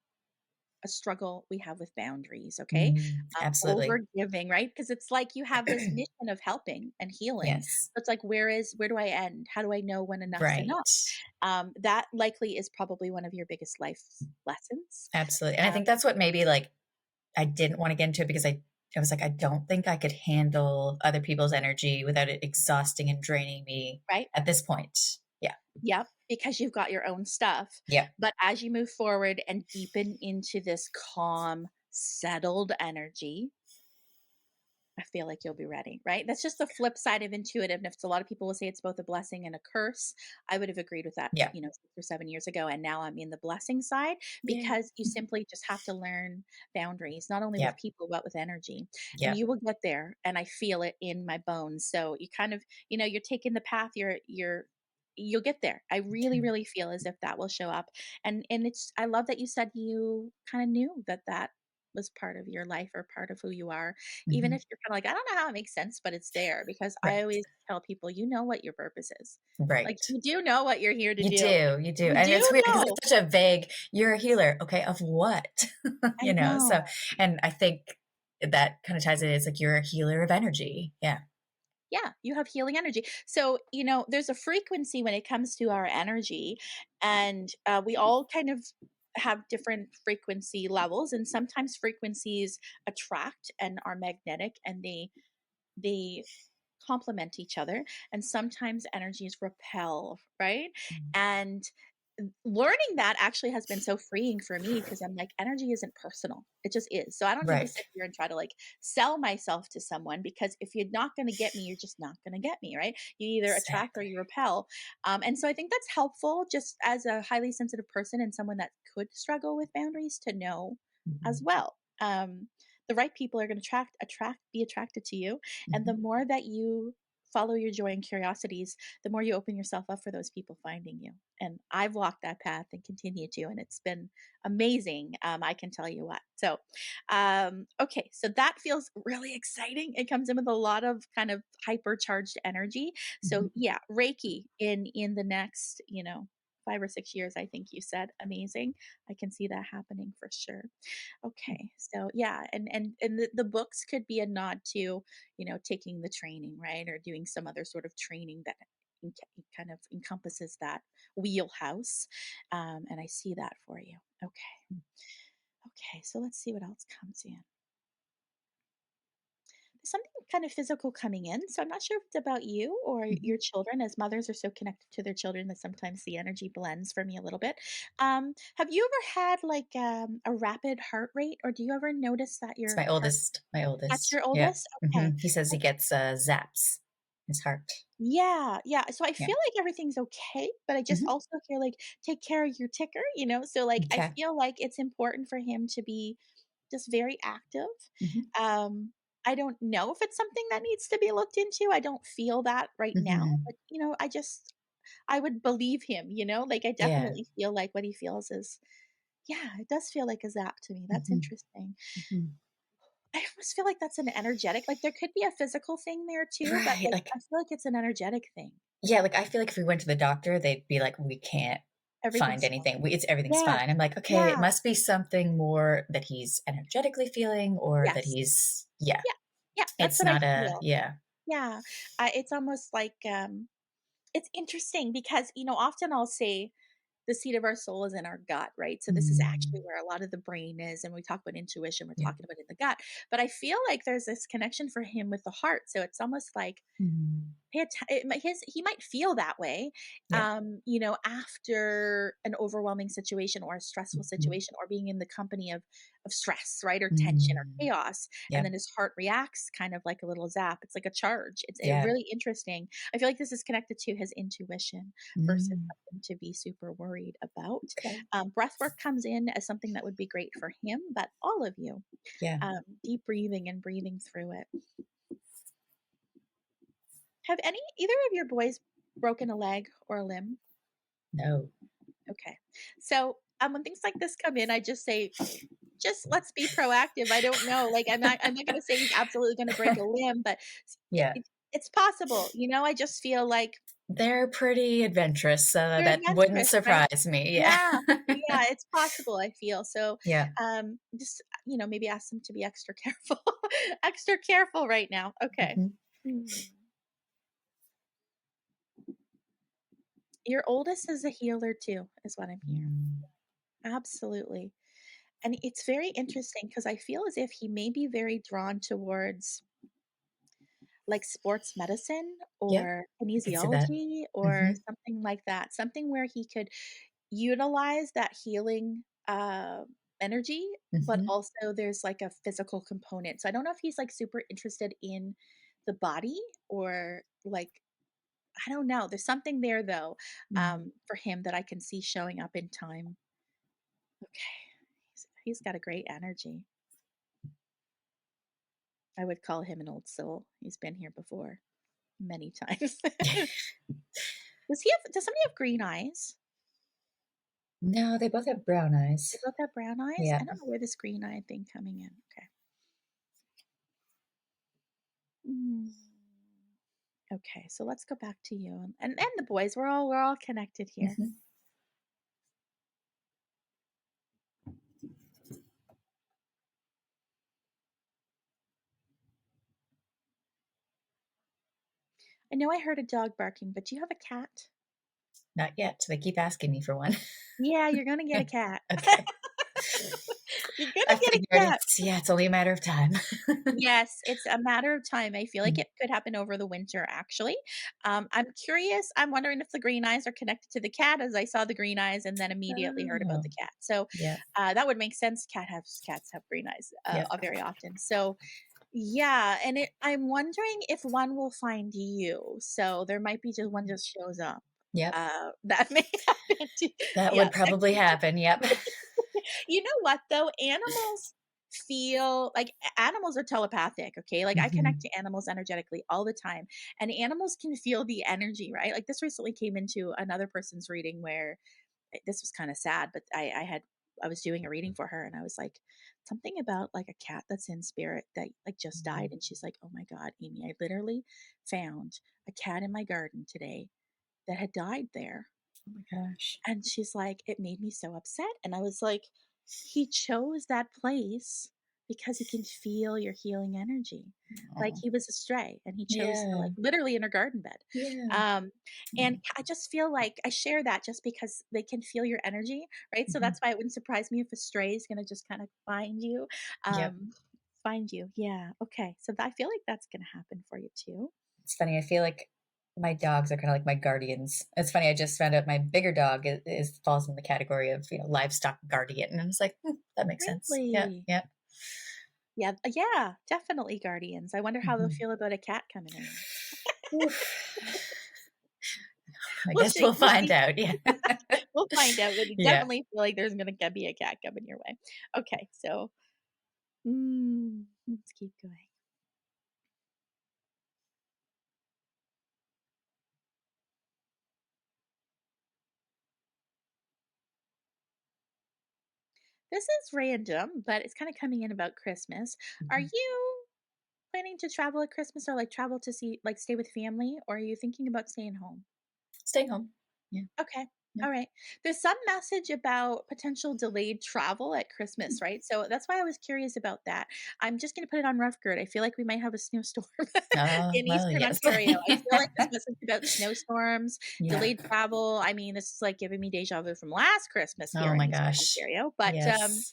a struggle we have with boundaries, okay? Over Absolutely. giving, right? Because it's like you have this mission of helping and healing. Yes. So it's like, where do I end? How do I know when enough's enough? Right. That likely is probably one of your biggest life lessons. Absolutely. And I Um, think that's what maybe like I didn't want to get into it because I was like, I don't think I could handle other people's energy without it exhausting and draining me right? at this point. Yeah. Yep, because you've got your own stuff. Yeah. But as you move forward and deepen into this calm, settled energy, I feel like you'll be ready, right? That's just the flip side of intuitiveness. A lot of people will say it's both a blessing and a curse. I would have agreed with that, Yeah. 6 or 7 years ago. And now I'm in the blessing side Yay. because you simply just have to learn boundaries, not only with Yep. people, but with energy. And Yep. you will get there. And I feel it in my bones. So you kind of, you're taking the path you'll get there. I really, Okay. really feel as if that will show up. And I love that you said you kind of knew that was part of your life or part of who you are, even Mhm. if you're kind of like, I don't know how it makes sense, but it's there because I Right. always tell people, you know what your purpose is. Like Right. you do know what you're here to do. You do, You and it's do weird because know. it's such a vague, "You're a healer." Okay, of what? I So know. and I think that kinda ties it, it's like you're a healer of energy. Yeah. Yeah, you have healing energy. So, there's a frequency when it comes to our energy, and we all kind of have different frequency levels, and sometimes frequencies attract and are magnetic, and they complement each other, and sometimes energies repel, right? Mm. And learning that actually has been so freeing for me because I'm like, energy isn't personal. It just is. So I don't need to Right. sit here and try to like sell myself to someone because if you're not going to get me, you're just not going to get me, right? You either attract or Exactly. you repel. And so I think that's helpful just as a highly sensitive person and someone that could struggle with boundaries to know as Mhm. well. The right people are going to be attracted to you. And the Mhm. more that you follow your joy and curiosities, the more you open yourself up for those people finding you. And I've walked that path and continue to, and it's been amazing. I can tell you what. So, okay, so that feels really exciting. It comes in with a lot of kind of hypercharged energy. So, Mhm. yeah, Reiki in the next, 5 or 6 years, I think you said. Amazing. I can see that happening for sure. Okay. So yeah, and the books could be a nod to, taking the training, right? Or doing some other sort of training that kind of encompasses that wheelhouse. And I see that for you. Okay. Okay. So let's see what else comes in. There's something kind of physical coming in. So I'm not sure if it's about you or Mhm. your children, as mothers are so connected to their children that sometimes the energy blends for me a little bit. Have you ever had like a rapid heart rate, or do you ever notice that It's your my heart? oldest, my That's oldest. your Yeah. oldest? Okay. He says he gets, zaps, his heart. Yeah, yeah. So I Yeah. feel like everything's okay, but I just Mhm. also hear like take care of your ticker. So like I M'kay. feel like it's important for him to be just very active. Mhm. Um I don't know if it's something that needs to be looked into. I don't feel that right now, Mhm. but I would believe him. Like I Yeah. definitely feel like what he feels is yeah, it does feel like a zap to me. That's Mhm. interesting. Mhm. I almost feel like that's an energetic, like there could be a physical thing there too, but Right, like like I feel like it's an energetic thing. yeah, like, I feel like if we went to the doctor, they'd be like, "We can't find Everything's fine. anything. We it's everything's Yes. fine." I'm like, "Okay, it Yeah. must be something more that he's energetically feeling or that Yes. he's" yeah. Yeah. Yeah. That's It's what I not a feel. yeah. Yeah. It's almost like it's interesting because often I'll say the seat of our soul is in our gut, right? So this is actually Mm. where a lot of the brain is. And we talk about intuition, we're Yeah. talking about it in the gut. But I feel like there's this connection for him with the heart. So it's almost like Mhm. he might feel that way, Yeah. after an overwhelming situation or a stressful Mhm. situation or being in the company of stress, right, or tension or Mm. chaos, and then Yep. his heart reacts kind of like a little zap. It's like a charge. It's Yeah. really interesting. I feel like this is connected to his intuition versus Mm. something to be super worried about. Okay. Breath work comes in as something that would be great for him, but all of you, Yeah. deep breathing and breathing through it. Have any either of your boys broken a leg or a limb? No. Okay. So, when things like this come in, I just say, just let's be proactive. I don't know. Like, I'm not going to say he's absolutely going to break a limb, but Yeah. it's possible. I just feel like They're pretty adventurous, so they're that wouldn't adventurous, right? surprise me. Yeah. Yeah. Yeah. It's possible. I feel so. Yeah. Just, maybe ask them to be extra careful, extra careful right now. Okay. Mhm. Hmm. Your oldest is a healer too, is what I'm hearing. Mm. Absolutely. And it's very interesting because I feel as if he may be very drawn towards like sports medicine Yeah, or I could see that. kinesiology or Mhm. something like that. Something where he could utilize that healing energy, but Hmm. also there's like a physical component. So I don't know if he's like super interested in the body or like I don't know. There's something there though, Mm. for him that I can see showing up in time. Okay. He's got a great energy. I would call him an old soul. He's been here before many times. Does somebody have green eyes? No, they both have brown eyes. They both have brown eyes? Yeah. I don't know where this green eye thing coming in. Okay. Mm. Okay, so let's go back to you and the boys. We're all connected here. Hmm. I know I heard a dog barking, but do you have a cat? Not yet. They keep asking me for one. Yeah, you're gonna get a cat. Okay. You're gonna I get a figured cat. it's only a matter of time. Yes, it's a matter of time. I feel like Mm. it could happen over the winter, actually. I'm curious. I'm wondering if the green eyes are connected to the cat, as I saw the green eyes and then immediately heard about Oh, the cat. So yeah. that would make sense. Cats have green eyes Yep. very often. So yeah, and I'm wondering if one will find you. So there might be just one just shows up. Yep. That may happen. Too. That Yeah, would probably happen. Yep. you know what though? Animals feel like animals are telepathic, okay? Like I connect Hmm. to animals energetically all the time, and animals can feel the energy, right? Like this recently came into another person's reading where this was kind of sad, but I was doing a reading for her and I was like, something about like a cat that's in spirit that like just died. And she's like, oh my God, Amy, I literally found a cat in my garden today that had died there. Oh my gosh. And she's like, "It made me so upset." And I was like, "He chose that place because he can feel your healing energy." Like Oh. he was astray and he chose to Yeah. like literally in her garden bed. Yeah. Um, and I just feel like I share that just because they can feel your energy, right? So Hmm. that's why it wouldn't surprise me if a stray is gonna just kind of find you. Yep. Um, find you. Yeah. Okay. So I feel like that's gonna happen for you too. It's funny. I feel like my dogs are kind of like my guardians. It's funny. I just found out my bigger dog is falls in the category of livestock guardian, and I was like, that makes sense. Yeah. Really? Yeah. Yeah, yeah, definitely guardians. I wonder how they'll Hmm. feel about a cat coming in. Oof. I We'll guess see, we'll we'll find see. out. Yeah. We'll find out, but you Yeah. definitely feel like there's gonna be a cat coming your way. Okay, so, let's keep going. This is random, but it's kinda coming in about Christmas. Are Mhm. you planning to travel at Christmas or, like, travel to see like, stay with family, or are you thinking about staying home? Staying home. Yeah. Okay. Yeah. All right. There's some message about potential delayed travel at Christmas, right? So that's why I was curious about that. I'm just going to put it on rough gird. I feel like we might have a snowstorm in Well, Eastern yes. Ontario. I feel like this message about snowstorms, Yeah. delayed travel. I mean, this is like giving me deja vu from last Christmas here Oh in my Eastern gosh. Ontario. But Yes.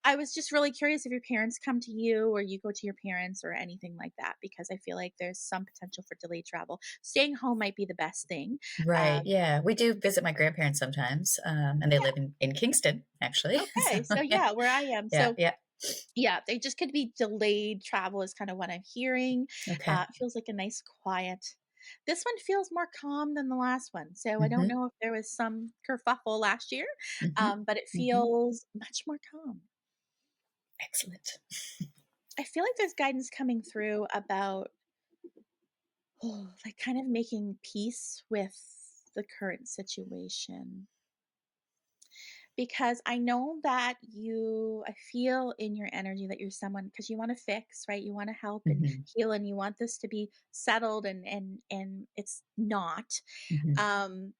I was just really curious if your parents come to you or you go to your parents or anything like that, because I feel like there's some potential for delayed travel. Staying home might be the best thing. Right. Um, Yeah. We do visit my grandparents sometimes, and they live in Kingston, actually. So, Okay, so yeah. yeah, where I am. Yeah. So Yeah. yeah, they just could be delayed travel is kind of what I'm hearing. Okay. It feels like a nice quiet. This one feels more calm than the last one. So I don't Hmm. know if there was some kerfuffle last year, Hmm. but it Hmm. feels much more calm. Excellent. I feel like there's guidance coming through about like kind of making peace with the current situation. Because I know that I feel in your energy that you're someone because you want to fix, right? You want to help and Hmm. heal and you want this to be settled and it's not. Hmm. Um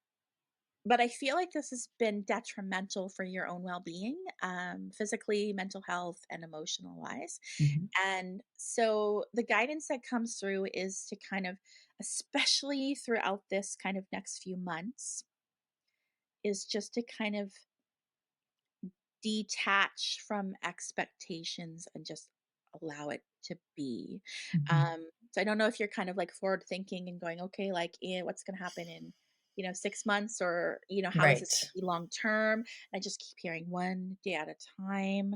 but I feel like this has been detrimental for your own well-being, physically, mental health, and emotional wise. Hmm. And so the guidance that comes through is to kind of, especially throughout this kind of next few months, is just to kind of detach from expectations and just allow it to be. Hmm. So I don't know if you're kind of like forward thinking and going, okay, like what's going to happen in 6 months, or, how is this Right. going to be long term? And I just keep hearing one day at a time,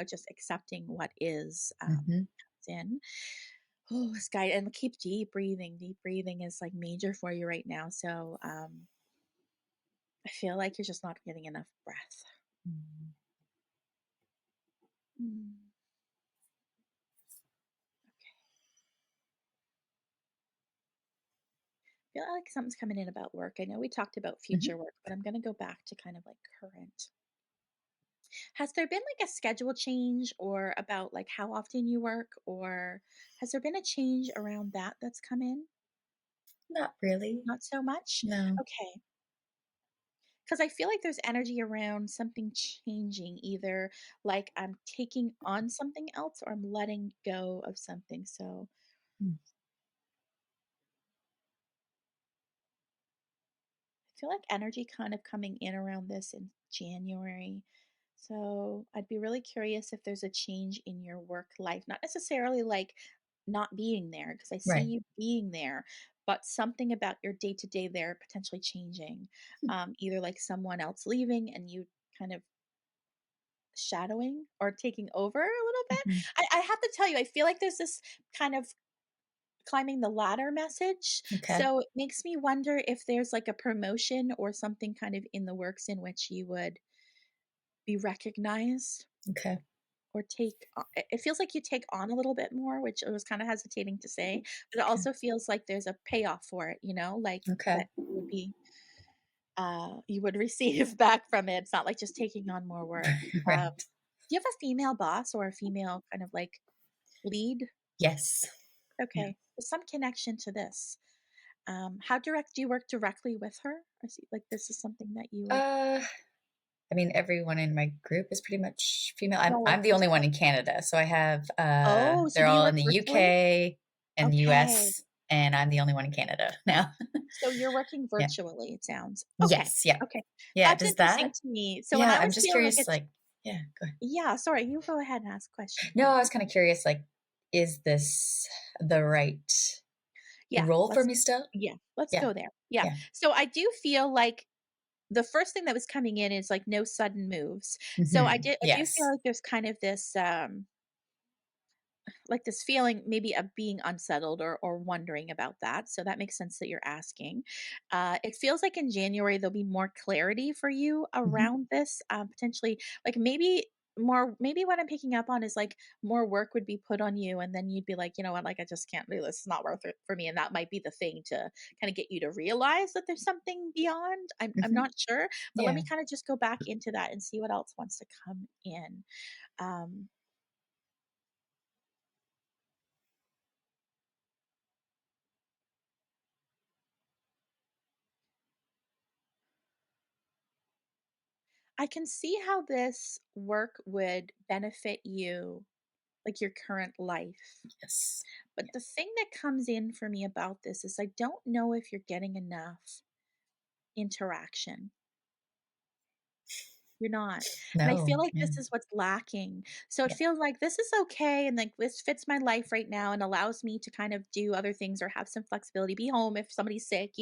just accepting what is Hmm. in. Oh, this guy, and keep deep breathing. Deep breathing is like major for you right now. So I feel like you're just not getting enough breath. Mm. I feel like something's coming in about work. I know we talked about Hmm. future work, but I'm going to go back to kind of like current. Has there been like a schedule change, or about like how often you work, or has there been a change around that that's come in? Not really. Not so much? No. Okay. Because I feel like there's energy around something changing, either like I'm taking on something else or I'm letting go of something. So Mm. I feel like energy kind of coming in around this in January. So I'd be really curious if there's a change in your work life, not necessarily like not being there, because I see Right. you being there, but something about your day to day there potentially changing. Either like someone else leaving and you kind of shadowing or taking over a little bit. Hmm. I have to tell you, I feel like there's this kind of climbing the ladder message. Okay. So it makes me wonder if there's like a promotion or something kind of in the works in which you would be recognized Okay. or it feels like you take on a little bit more, which I was kind of hesitating to say, but it Okay. also feels like there's a payoff for it, like Okay. that you would receive back from it. It's not like just taking on more work. Right. Um, do you have a female boss or a female kind of like lead? Yes. Yeah. Okay. There's some connection to this. How direct do you work directly with her? I see, like this is something that you would. Uh, I mean, everyone in my group is pretty much female. I'm No, like I'm the only one yourself. in Canada, so I have Oh, so they're do you all in work the virtually? UK and the Okay. US, and I'm the only one in Canada now. So you're working Yeah. virtually, it sounds. Okay. Yes. Yeah. Okay. Yeah. That's Does interesting that? to me. So when Yeah. I I'm was just feeling like curious. it's, Like, yeah. Go ahead. yeah, sorry, you go ahead and ask a question. No, Yeah. I was kind of curious. Like, is this the right Yeah. role for me still? Let's Yeah. go there. Yeah. Yeah. So I do feel like the first thing that was coming in is like no sudden moves. So Hmm. I do feel Yes. like there's kind of this like this feeling maybe of being unsettled or wondering about that. So that makes sense that you're asking. It feels like in January there'll be more clarity for you Hmm. around this. Potentially, like maybe what I'm picking up on is like more work would be put on you, and then you'd be like, you know what, like I just can't do this. It's not worth it for me, and that might be the thing to kind of get you to realize that there's something beyond. I'm Hmm. not sure, but let Yeah. me kind of just go back into that and see what else wants to come in. Um, I can see how this work would benefit you, like your current life. Yes. But the thing that comes in for me about this is I don't know if you're getting enough interaction. You're not. And I feel No. like Yeah. this is what's lacking. So it Yeah. feels like this is okay and like this fits my life right now and allows me to kind of do other things or have some flexibility, be home if somebody's sick,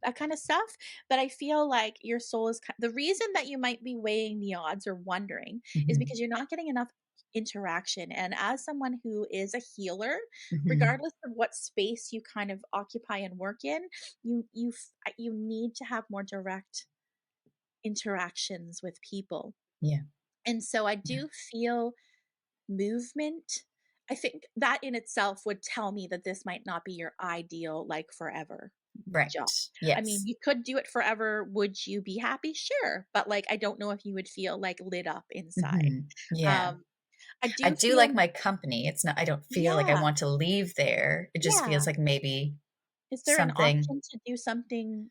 that kind of stuff. But I feel like your soul is the reason that you might be weighing the odds or wondering is Hmm. because you're not getting enough interaction. And as someone who is a healer, Hmm. regardless of what space you kind of occupy and work in, you need to have more direct interactions with people. Yeah. And so I Yeah. do feel movement. I think that in itself would tell me that this might not be your ideal, like forever job. Right. I mean, Yes. you could do it forever. Would you be happy? Sure. But like, I don't know if you would feel like lit up inside. Hmm. Yeah. Um, I I do do like feel, my company. It's not, I don't feel like I yeah, want to leave there. It just yeah. feels like maybe Is there an something. option to do something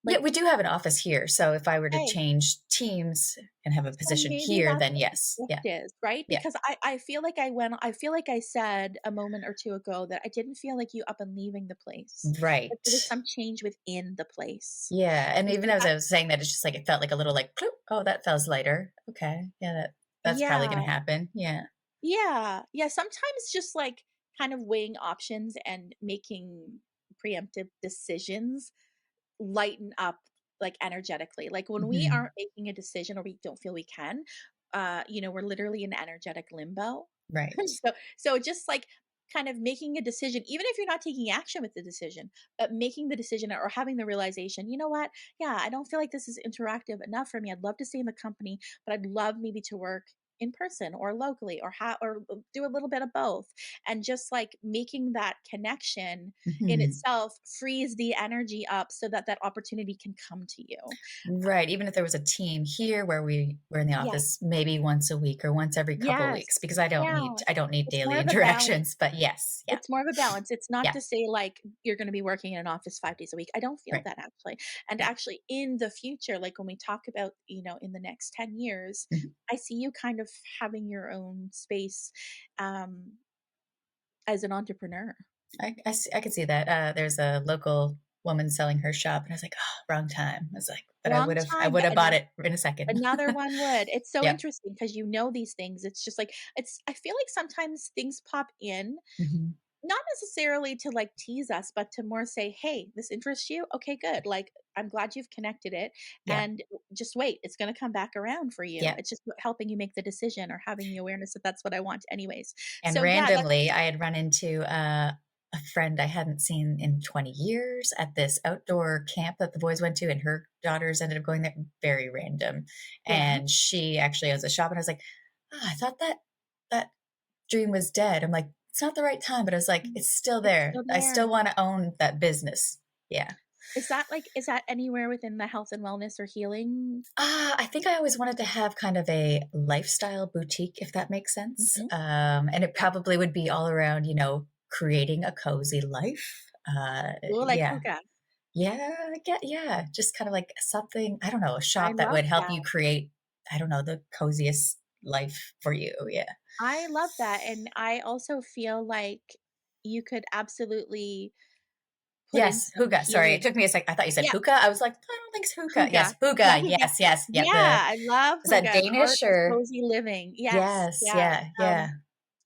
Yeah, like, we do have an office here. So if I were to hey, change teams and have a so position maybe here, that's then what the yes. Yeah. shift is, right? Yeah. Because I feel like I said a moment or two ago that I didn't feel like you up and leaving the place, that Right. there was some change within the place. Yeah. And And even so as that I was saying that, it's just like it felt like a little like, "Ploop. Oh, that feels lighter. Okay. Yeah, that's probably yeah, gonna happen. Yeah. yeah, sometimes just like kind of weighing options and making preemptive decisions lighten up like energetically. Like when we Mhm. aren't making a decision or we don't feel we can, we're literally in energetic limbo. Right. So just like kind of making a decision, even if you're not taking action with the decision, but making the decision or having the realization, you know what? Yeah, I don't feel like this is interactive enough for me. I'd love to stay in the company, but I'd love maybe to work in person or locally or do a little bit of both, and just like making that connection in Mhm. itself frees the energy up so that that opportunity can come to you. Right, even if there was a team here where we were in the Yeah. office maybe once a week or once every couple Yes. weeks because I don't Yeah. need I don't need It's more daily of a balance. interactions, but yes, yeah, It's more of a balance. It's not yeah, to say like you're going to be working in an office 5 days a week. I don't feel right, that actually. And yeah, actually, in the future, like when we talk about, in the next 10 years, mhm. I see you kind of having your own space um, as an entrepreneur. I could see that, there's a local woman selling her shop, and I was like, "Oh, wrong time." I was like, but Wrong I time, would but have bought it in a second. another one would. It's so Yep. interesting because you know these things. It's just like, I feel like sometimes things pop in. Mhm. Not necessarily to, like, tease us, but to more say, "Hey, this interests you? Okay, good. Like, I'm glad you've connected it, Yeah, and just wait, it's gonna come back around for you." yeah. It's just helping you make the decision or having the awareness that that's what I want anyways. And So, yeah, that's randomly, I had run into, a friend I hadn't seen in 20 years at this outdoor camp that the boys went to, and her daughters ended up going there. Very random. yeah, And she actually owns a shop, and I was like, "Oh, I thought that dream was dead." I'm like, "It's not the right time," but I was like, "It's still it's there. still I still there. wanna own that business." Yeah. Is that anywhere within the health and wellness or healing? I think I always wanted to have kind of a lifestyle boutique, if that makes sense. Mhm. And it probably would be all around, creating a cozy life. Ooh, like Yeah. hookah. Yeah, yeah, just kind of like something, I don't know, a I shop that love would help that. you create, I don't know, the coziest life for you. Yeah. I love that, and I also feel like you could absolutely put in Yes, some hookah. Sorry, it healing. took me a sec. I thought you said Yeah. hookah. I was like, I don't think it's hookah. Hygge. Yes, Yeah, hookah. hygge. Yes, yes. Yeah. Yeah, I love Is that hygge, the art Danish of or? cozy living. Yes, Yes. yes. Yeah. Yeah.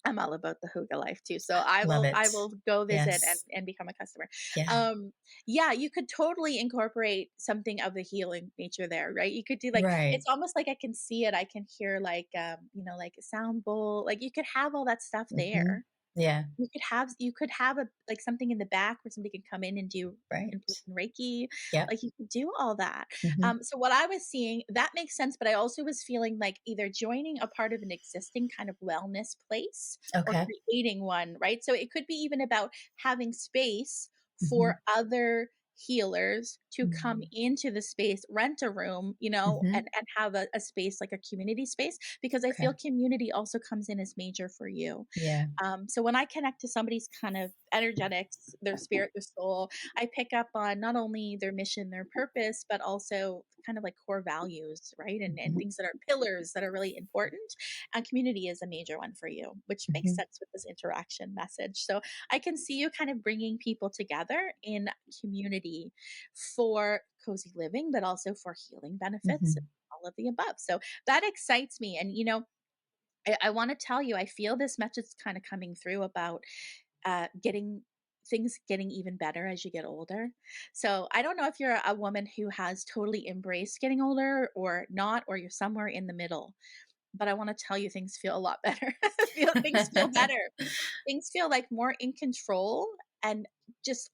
I'm all about the hygge life too, so I Love will it. I will go visit and Yes. become a customer. Yeah. Um, yeah, you could totally incorporate something of the healing nature there, right? You could do like Right. it's almost like I can see it, I can hear like, like a sound bowl, like you could have all that stuff Mhm. there. Yeah. You could have a like, something in the back where somebody can come in and do Right. in-person Reiki, Yep. like, you could do all that. Mhm. So what I was seeing, that makes sense, but I also was feeling like either joining a part of an existing kind of wellness place or Okay. creating one, right? So it could be even about having space Mhm. for other healers to come Mm. into the space, rent a room, Mhm. and have a space like a community space, because I Okay. feel community also comes in as major for you. Yeah. So when I connect to somebody's kind of energetics, their spirit, their soul, I pick up on not only their mission, their purpose, but also kind of like core values, right? And Mhm. things that are pillars that are really important. And community is a major one for you, which makes Mhm. sense with this interaction message. So I can see you kind of bringing people together in community for cozy living, but also for healing benefits. Mhm. All of the above. So that excites me. And, I want to tell you, I feel this message kind of coming through about getting things getting even better as you get older. So I don't know if you're a woman who has totally embraced getting older or not, or you're somewhere in the middle. But I want to tell you, things feel a lot better. Things feel better. Things feel like more in control and just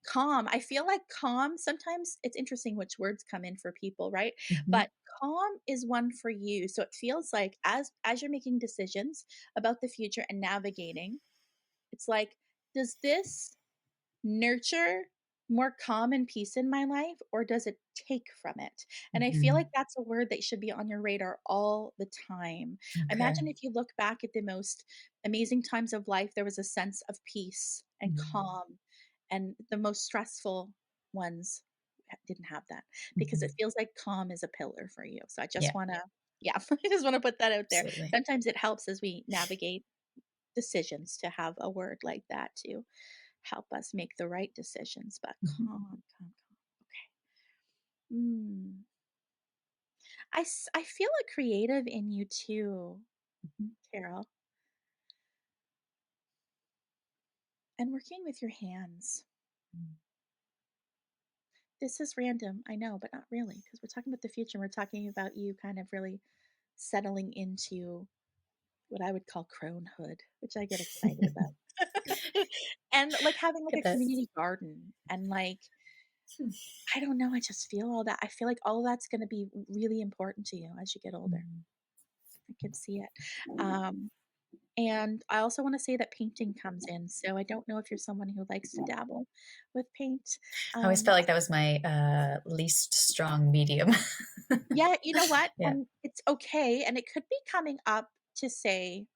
calm. I feel like calm. Sometimes it's interesting which words come in for people, right? Mhm. But calm is one for you. So it feels like as you're making decisions about the future and navigating, it's like, does this nurture more calm and peace in my life, or does it take from it? And I feel like Mhm. that's a word that should be on your radar all the time. Okay. Imagine if you look back at the most amazing times of life, there was a sense of peace and Mm. calm, and the most stressful ones didn't have that, because it Mhm. feels like calm is a pillar for you. So I just Yeah, want to, yeah, I just want to put that out there. absolutely. Sometimes it helps as we navigate decisions to have a word like that to help us make the right decisions. But Mhm. calm, calm, calm. Okay. I feel a creative in you too, Mhm. Carol, and working with your hands. Mm. this is random, I know, but not really, because we're talking about the future. We're talking about you kind of really settling into what I would call cronehood, which I get excited about. And like having like Get a that. community garden and like, Hmm. I don't know, I just feel all that. I feel like all of that's going to be really important to you as you get older. Mm. I can see it. Um, and I also want to say that painting comes in. So I don't know if you're someone who likes to dabble with paint. I always felt Um, like that was my least strong medium. yeah, you know what? Yeah. And it's okay. And it could be coming up to say,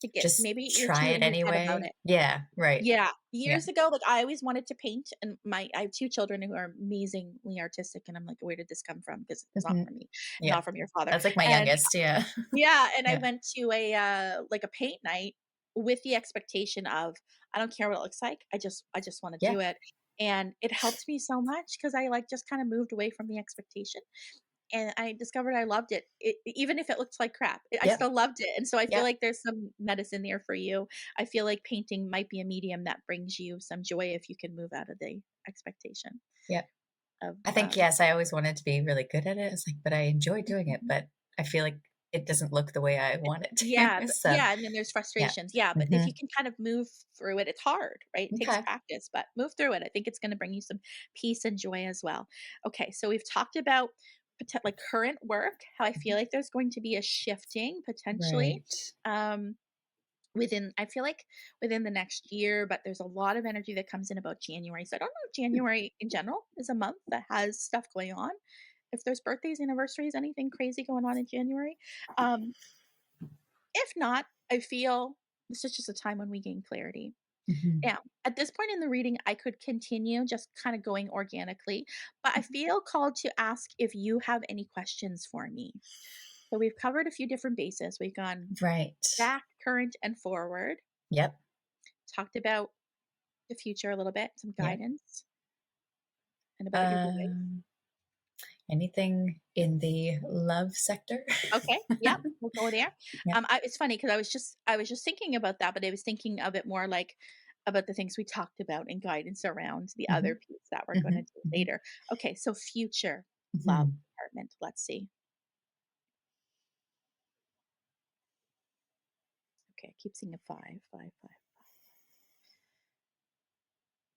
to get Just maybe you're try too it in your head about anyway. it. Yeah. Right. Yeah, Yeah. years ago, like, I always wanted to paint, and I have 2 children who are amazingly artistic, and I'm like, "Where did this come from? Because it's not Mhm. from me, Yeah. not from your father." That's like my And youngest. Yeah. yeah, and I Yeah. went to a, like, a paint night with the expectation of, "I don't care what it looks like, I just wanna Yeah. do it," and it helped me so much because I, like, just kinda moved away from the expectation, and I discovered I loved it. Even if it looked like crap, I Yep. still loved it, and so I feel Yep. like there's some medicine there for you. I feel like painting might be a medium that brings you some joy if you can move out of the expectation Yep. of, I think, yes, I always wanted to be really good at it. It's like, but I enjoy doing it, Mhm. but I feel like it doesn't look the way I want it Yeah, to. So, yeah, and then there's yeah. frustrations. Yeah, but if Hmm. you can kind of move through it, it's hard, right? It takes Okay. practice, but move through it. I think it's gonna bring you some peace and joy as well. Okay, so we've talked about like current work, how I feel Mhm. like there's going to be a shifting potentially. Right. Um, within I feel like within the next year, but there's a lot of energy that comes in about January. So I don't know if Hmm. January in general is a month that has stuff going on. If there's birthdays, anniversaries, anything crazy going on in January. Um, if not, I feel this is just a time when we gain clarity. Mhm. Now, at this point in the reading, I could continue just kind of going organically, but I Mhm. feel called to ask if you have any questions for me. So we've covered a few different bases. We've gone Right. back, current, and forward. Yep. Talked about the future a little bit, some Yep. guidance, and about your boys. Um, Anything in the love sector? Okay, yep, we'll go there. Yep. It's funny because I was just thinking about that, but I was thinking of it more like about the things we talked about and guidance around the other Mhm. piece that we're going to Mhm. do Mhm. later. Okay, so future love Mhm. department. Let's see. Okay, I keep seeing a five, five, five.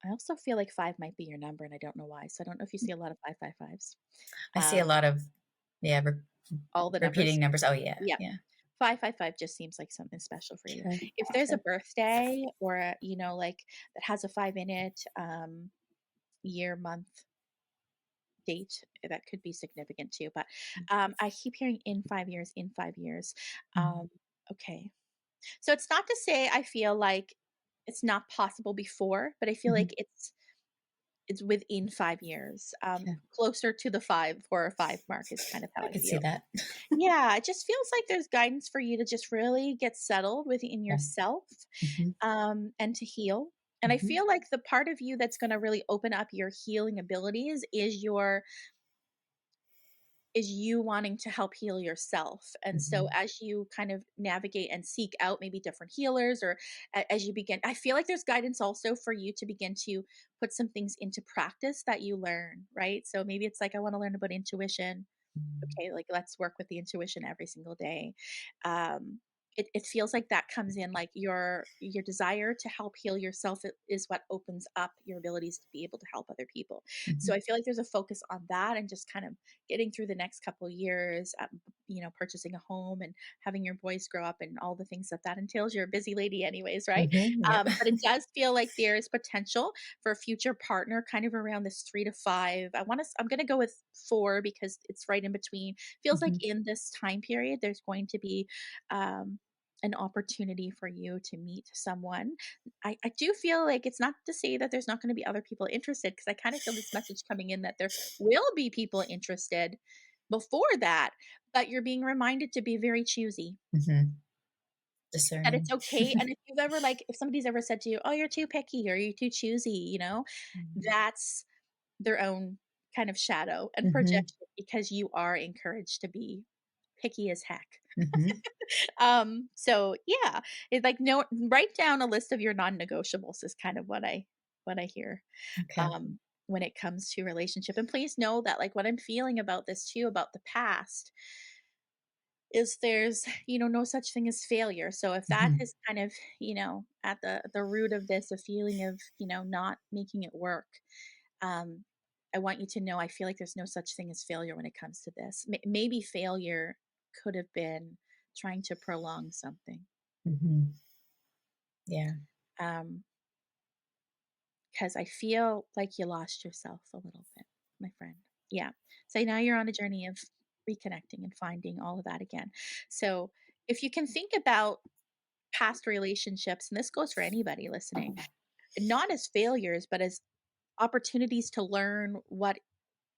I also feel like five might be your number, and I don't know why. So I don't know if you see a lot of five, five, fives. I see a Um, lot of, yeah, all the repeating numbers. numbers. Oh, yeah. Yeah. Yeah. 555 just seems like something special for you. Okay. If there's a Okay. birthday or like that has a 5 in it, year, month, date, that could be significant too. But I keep hearing in 5 years, in 5 years. Mhm. Um, okay. So it's not to say I feel like it's not possible before, but I feel Mhm. like it's within 5 years. Okay. Closer to the 5 mark is kind of how I I could see feel. that. Yeah, it just feels like there's guidance for you to just really get settled within Yeah. yourself, Mhm. and to heal. And I Mhm. feel like the part of you that's going to really open up your healing abilities is you wanting to help heal yourself. And so Mhm. as you kind of navigate and seek out maybe different healers, or as you begin, I feel like there's guidance also for you to begin to put some things into practice that you learn, right? So maybe it's like, I want to learn about intuition. Mhm. Okay, like let's work with the intuition every single day. It feels like that comes in, like your desire to help heal yourself is what opens up your abilities to be able to help other people. So Mhm. I feel like there's a focus on that, and just kind of getting through the next couple of years, purchasing a home and having your boys grow up and all the things that entails. You're a busy lady anyways, right? Mhm. Yep. But it does feel like there's potential for a future partner kind of around this 3 to 5. I'm going to go with 4 because it's right in between. Feels like Mhm. in this time period there's going to be um an opportunity for you to meet someone. I do feel like it's not to say that there's not going to be other people interested, because I kind of feel this message coming in that there will be people interested before that, but you're being reminded to be very choosy. Mhm. That it's Discerning. okay. And if somebody's ever said to you, "Oh, you're too picky," or "You're too choosy," Mhm. that's their own kind of shadow and Mhm. projection, because you are encouraged to be picky as heck. Mhm. So yeah, it's like, no, write down a list of your non-negotiables is kind of what I hear. Okay. Um, when it comes to relationship. And please know that like what I'm feeling about this too, about the past, is there's, no such thing as failure. So if that Mhm. is kind of, at the root of this, a feeling of, not making it work, um, I want you to know I feel like there's no such thing as failure when it comes to this. Maybe failure could have been trying to prolong something. Mhm. Yeah. Um, because I feel like you lost yourself a little bit, my friend. Yeah. So now you're on a journey of reconnecting and finding all of that again. So if you can think about past relationships, and this goes for anybody listening, not as failures, but as opportunities to learn what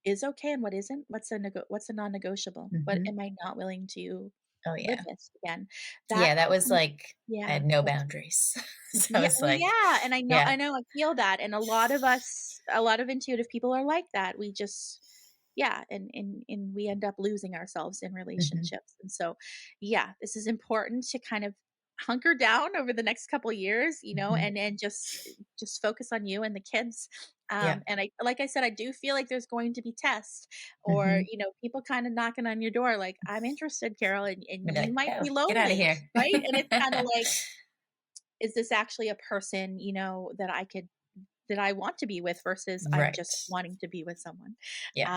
is okay and what isn't. What's a non-negotiable? What Mhm. am I not willing to Oh, live yeah. with again? Yeah, That that was like I yeah. had no boundaries. So Yeah, it's well, like yeah, and I know yeah. I know, I feel that, and a lot of intuitive people are like that. We just yeah, and we end up losing ourselves in Mhm. relationships, and so, yeah, this is important to kind of hunker down over the next couple years, Mhm. and just focus on you and the kids, Yeah. and I like I said, I do feel like there's going to be tests or, Mhm. people kinda knocking on your door like, "I'm interested, Carol, I'd and be you like, might "Go, be get out of lonely," here." right? And it's kinda like, is this actually a person, that I want to be with versus I'm Right. just wanting to be with someone. Yeah.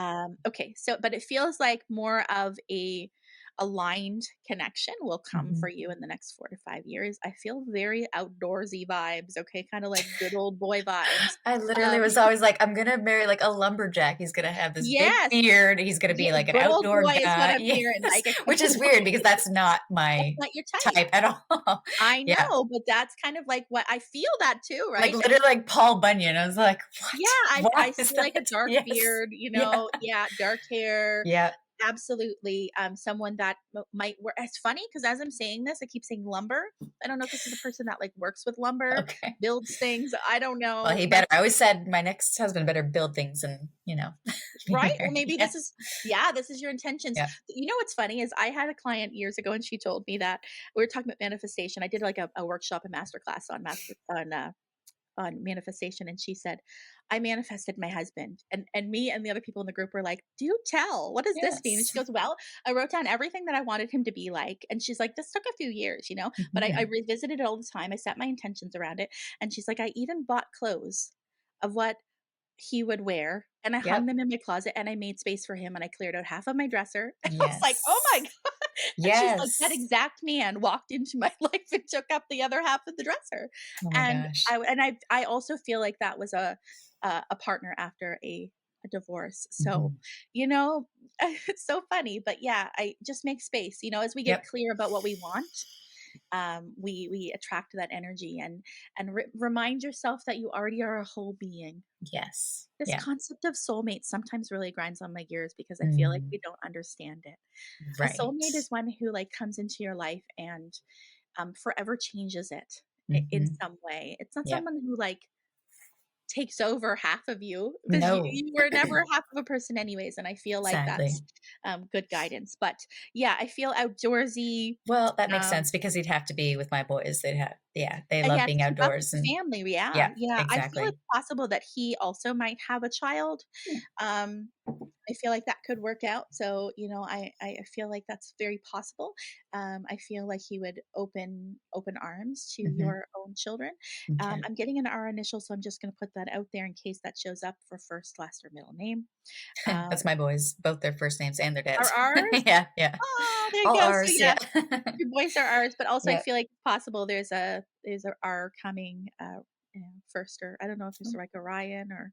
Okay, so but it feels like more of a aligned connection will come for Mhm. you in the next 4 to 5 years. I feel very outdoorsy vibes, okay, kind of like good old boy vibes. I literally Um, was always like, "I'm gonna marry, like, a lumberjack. He's gonna have this big yes, beard. He's gonna yeah, be like an good old outdoor boy is what guy." I'm hearing. Yes, Like a which good is weird because boy. that's not That's my not your type. type at all. I Yeah. know, but that's kind of like what I feel that too, Like, right? And literally like Paul Bunyan. I was like, yeah, "What? I What is see like a that?" dark Yes. beard, Yeah. yeah, dark hair. Yeah. Absolutely, someone that might work. It's funny because as I'm saying this, I keep saying lumber. I don't know if this is a person that like works with lumber, Okay. builds things. I don't Well, know, he but better I always said my next husband better build things and, be right. Well, married. maybe Yeah. yeah, this is your intentions. Yeah. What's funny is I had a client years ago, and she told me that we were talking about manifestation. I did like a workshop, a master class on manifestation, and she said, I manifested my husband. And me and the other people in the group were like, do tell, what does this mean? And Yes. she goes, well, I wrote down everything that I wanted him to be like. And she's like, this took a few years, but I Mhm. revisited it all the time. I set my intentions around it. And she's like, I even bought clothes of what he would wear, and I hung Yep. them in my closet, and I made space for him, and I cleared out half of my dresser. And I was like, oh my Yes. God. And she's like, that Yes. exact man walked into my life and took up the other half of the dresser. Oh my And gosh. I also feel like that was a partner after a divorce. So, Mhm. you know, it's so funny, but yeah, I just make space, as we get Yep. clear about what we want, we attract that energy, and remind yourself that you already are a whole being. Yes. This Yeah. concept of soulmate sometimes really grinds on my gears because I feel like Mm. we don't understand it. A soulmate Right. is one who like comes into your life and forever changes it in Mhm. some way. It's not Yep. someone who like takes over half of you because No. you were never half of a person anyways, and I feel like Exactly. that's good guidance. But yeah, I feel outdoorsy. Well, that makes um sense because he'd have to be with my boys. They And he love has to being keep up with outdoors the and family, yeah, yeah, yeah. I feel exactly. it's possible that he also might have a child. Hmm. Um, I feel like that could work out. So, I feel like that's very possible. I feel like he would open arms to Mhm. your own children. Okay. I'm getting an R initial, so I'm just going to put that out there in case that shows up for first, last, or middle name. That's Um, my boys, both their first names and their are dads. ours? Yeah, yeah. Oh, there you All go. So ours, yeah, yeah. your boys are ours, but also I Yep. feel like it's possible there's a R coming first, or I don't know if it's Oh, like Orion or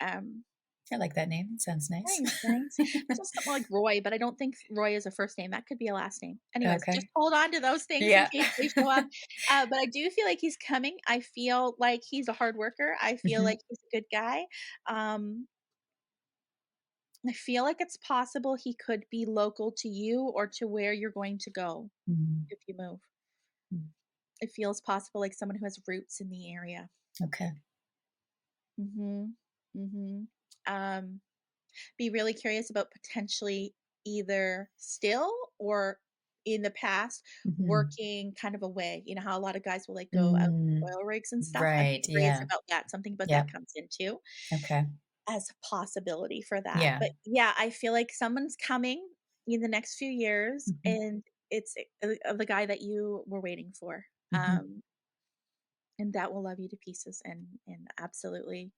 um I like that name. It sounds nice. thanks, thanks. There's also something like Roy, but I don't think Roy is a first name. That could be a last name. Anyways, just Okay. hold on to those things in Yeah. case they show up. But I do feel like he's coming. I feel like he's a hard worker. I feel Mhm. like he's a good guy. Um, I feel like it's possible he could be local to you or to where you're going to go Mhm. if you move. Mm. It feels possible like someone who has roots in the area. Okay. Mhm. Mhm. Um, be really curious about potentially either still or in the past Mhm. working kind of away. You know how a lot of guys will like go out to Mm. oil rigs and stuff. I'm Right, curious yeah. about that. Something about that Yep. comes in too. Okay. as a possibility for that. Yeah. But yeah, I feel like someone's coming in the next few years, Mhm. and it's the guy that you were waiting for. Mhm. Um, and that will love you to pieces and absolutely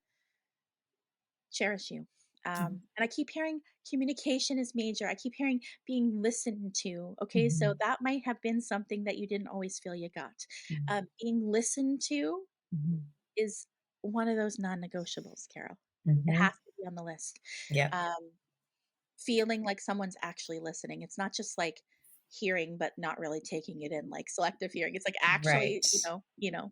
cherish you. Mhm. And I keep hearing communication is major. I keep hearing being listened to. Okay, so Mhm. that might have been something that you didn't always feel you got. Mhm. Being listened to Mhm. is one of those non-negotiables, Carol. It Mhm. has to be on the list. Yep. Um, Feeling like someone's actually listening. It's not just like hearing but not really taking it in, like selective hearing. It's like actually, Right.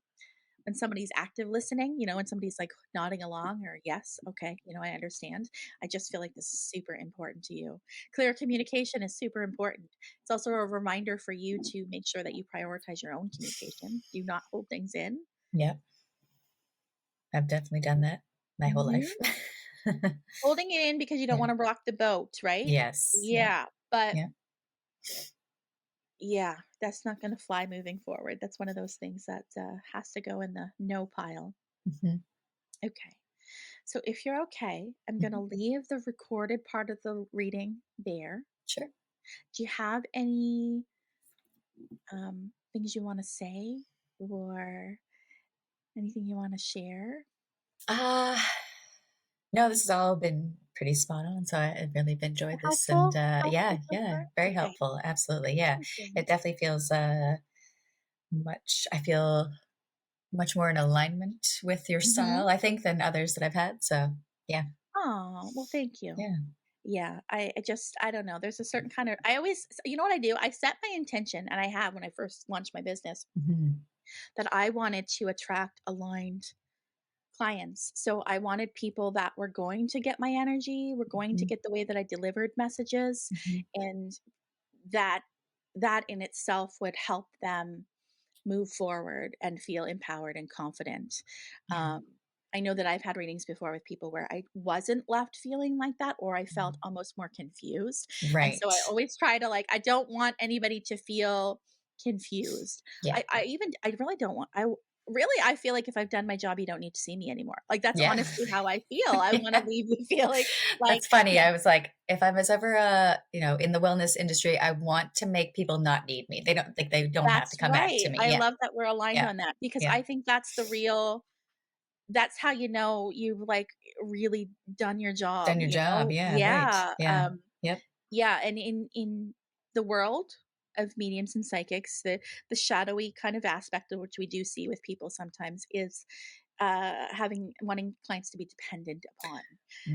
when somebody's active listening, when somebody's like nodding along or yes, okay, I understand. I just feel like this is super important to you. Clear communication is super important. It's also a reminder for you to make sure that you prioritize your own communication. Do not hold things in. Yep. I've definitely done that my whole Mhm. life. Holding it in because you don't Yeah. want to rock the boat, right? Yes. Yep. Yeah, but Yep. yeah, that's not going to fly moving forward. That's one of those things that has to go in the no pile. Mhm. Okay. So if you're okay, I'm going to Mhm. leave the recorded part of the reading there. Sure. Do you have any things you want to say or anything you want to share? Uh, no, this has all been pretty spot on. So I've really enjoyed this. And Helpful? yeah, Helpful so yeah, far? very Okay. helpful. Absolutely. Yeah. It Awesome. definitely feels I feel much more in alignment with your Mm-hmm. style, I think, than others that I've had. So yeah. Oh, well, thank you. Yeah. Yeah, I don't know. There's a certain kind of, I always, you know what I do? I set my intention, and I have when I first launched my business, Mhm. that I wanted to attract aligned clients. So I wanted people that were going to get my energy, were going to Mhm. get the way that I delivered messages, Mhm. and that in itself would help them move forward and feel empowered and confident. Yeah. Um, I know that I've had readings before with people where I wasn't left feeling like that, or I felt Mhm. almost more confused. And so Right. I always try to, like, I don't want anybody to feel confused. Yeah. I really don't want, really, I feel like if I've done my job, you don't need to see me anymore. Like, that's Yeah. honestly how I feel. I want to Yeah. leave you feeling like, That's funny. yeah, I was like, if I was ever, in the wellness industry, I want to make people not need me. They don't have to that's come back right. to me. I Yeah. love that we're aligned Yeah. on that, because Yeah. I think that's the real, that's how you know you've, like, really done your job, Done your job. Yeah. Right. Yeah, Yeah. Yep. yeah, and in the world of mediums and psychics, the shadowy kind of aspect of which we do see with people sometimes is having wanting clients to be dependent upon.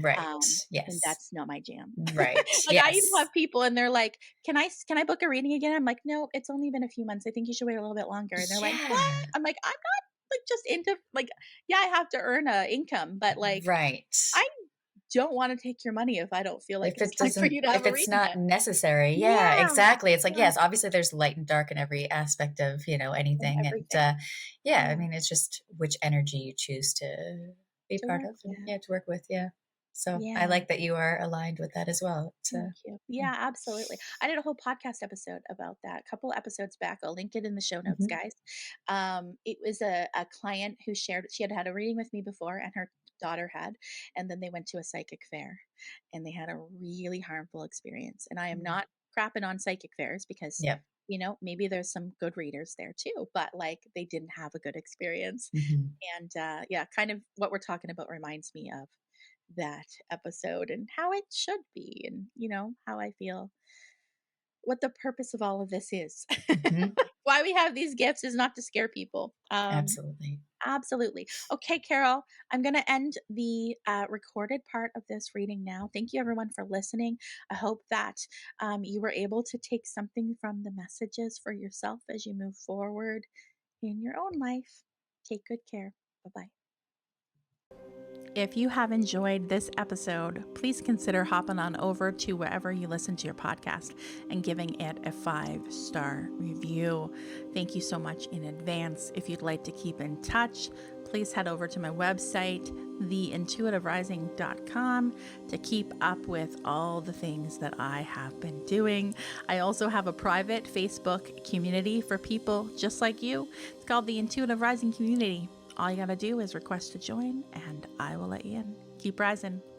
Right. Um, and Yes. that's not my jam. Right. Like, I even Yes. have people and they're like, can I book a reading again?" I'm like, "No, it's only been a few months. I think you should wait a little bit longer." And they're like, "What?" Yeah. I'm like, "I'm not, like, just into, like, yeah, I have to earn a income, but, like, Right. I don't wanna take your money if I don't feel like it's time for you to have If a it's reading not yet." necessary. Yeah, Yeah, exactly. It's like, yeah, yes, obviously there's light and dark in every aspect of, of anything. And everything. yeah, I Yeah, mean, it's just which energy you choose to be to part work of and with. yeah, to work with. Yeah. So I Yeah, like that you are aligned with that as well. It's thank you. yeah. Yeah, absolutely. I did a whole podcast episode about that, a couple episodes back. I'll link it in the show notes, Mhm. guys. It was a client who shared she had had a reading with me before, and her daughter had, and then they went to a psychic fair, and they had a really harmful experience. And I am Mm. not crapping on psychic fairs because, Yep. maybe there's some good readers there too, but, like, they didn't have a good experience. Mhm. And yeah, kind of what we're talking about reminds me of that episode and how it should be, and how I feel, what the purpose of all of this is. Mhm. Why we have these gifts is not to scare people. Absolutely. Absolutely. Okay, Carol, I'm going to end the recorded part of this reading now. Thank you, everyone, for listening. I hope that you were able to take something from the messages for yourself as you move forward in your own life. Take good care. Bye bye. If you have enjoyed this episode, please consider hopping on over to wherever you listen to your podcast and giving it a 5-star review. Thank you so much in advance. If you'd like to keep in touch, please head over to my website, theintuitiverising.com, to keep up with all the things that I have been doing. I also have a private Facebook community for people just like you. It's called the Intuitive Rising Community. All you gotta do is request to join, and I will let you in. Keep rising.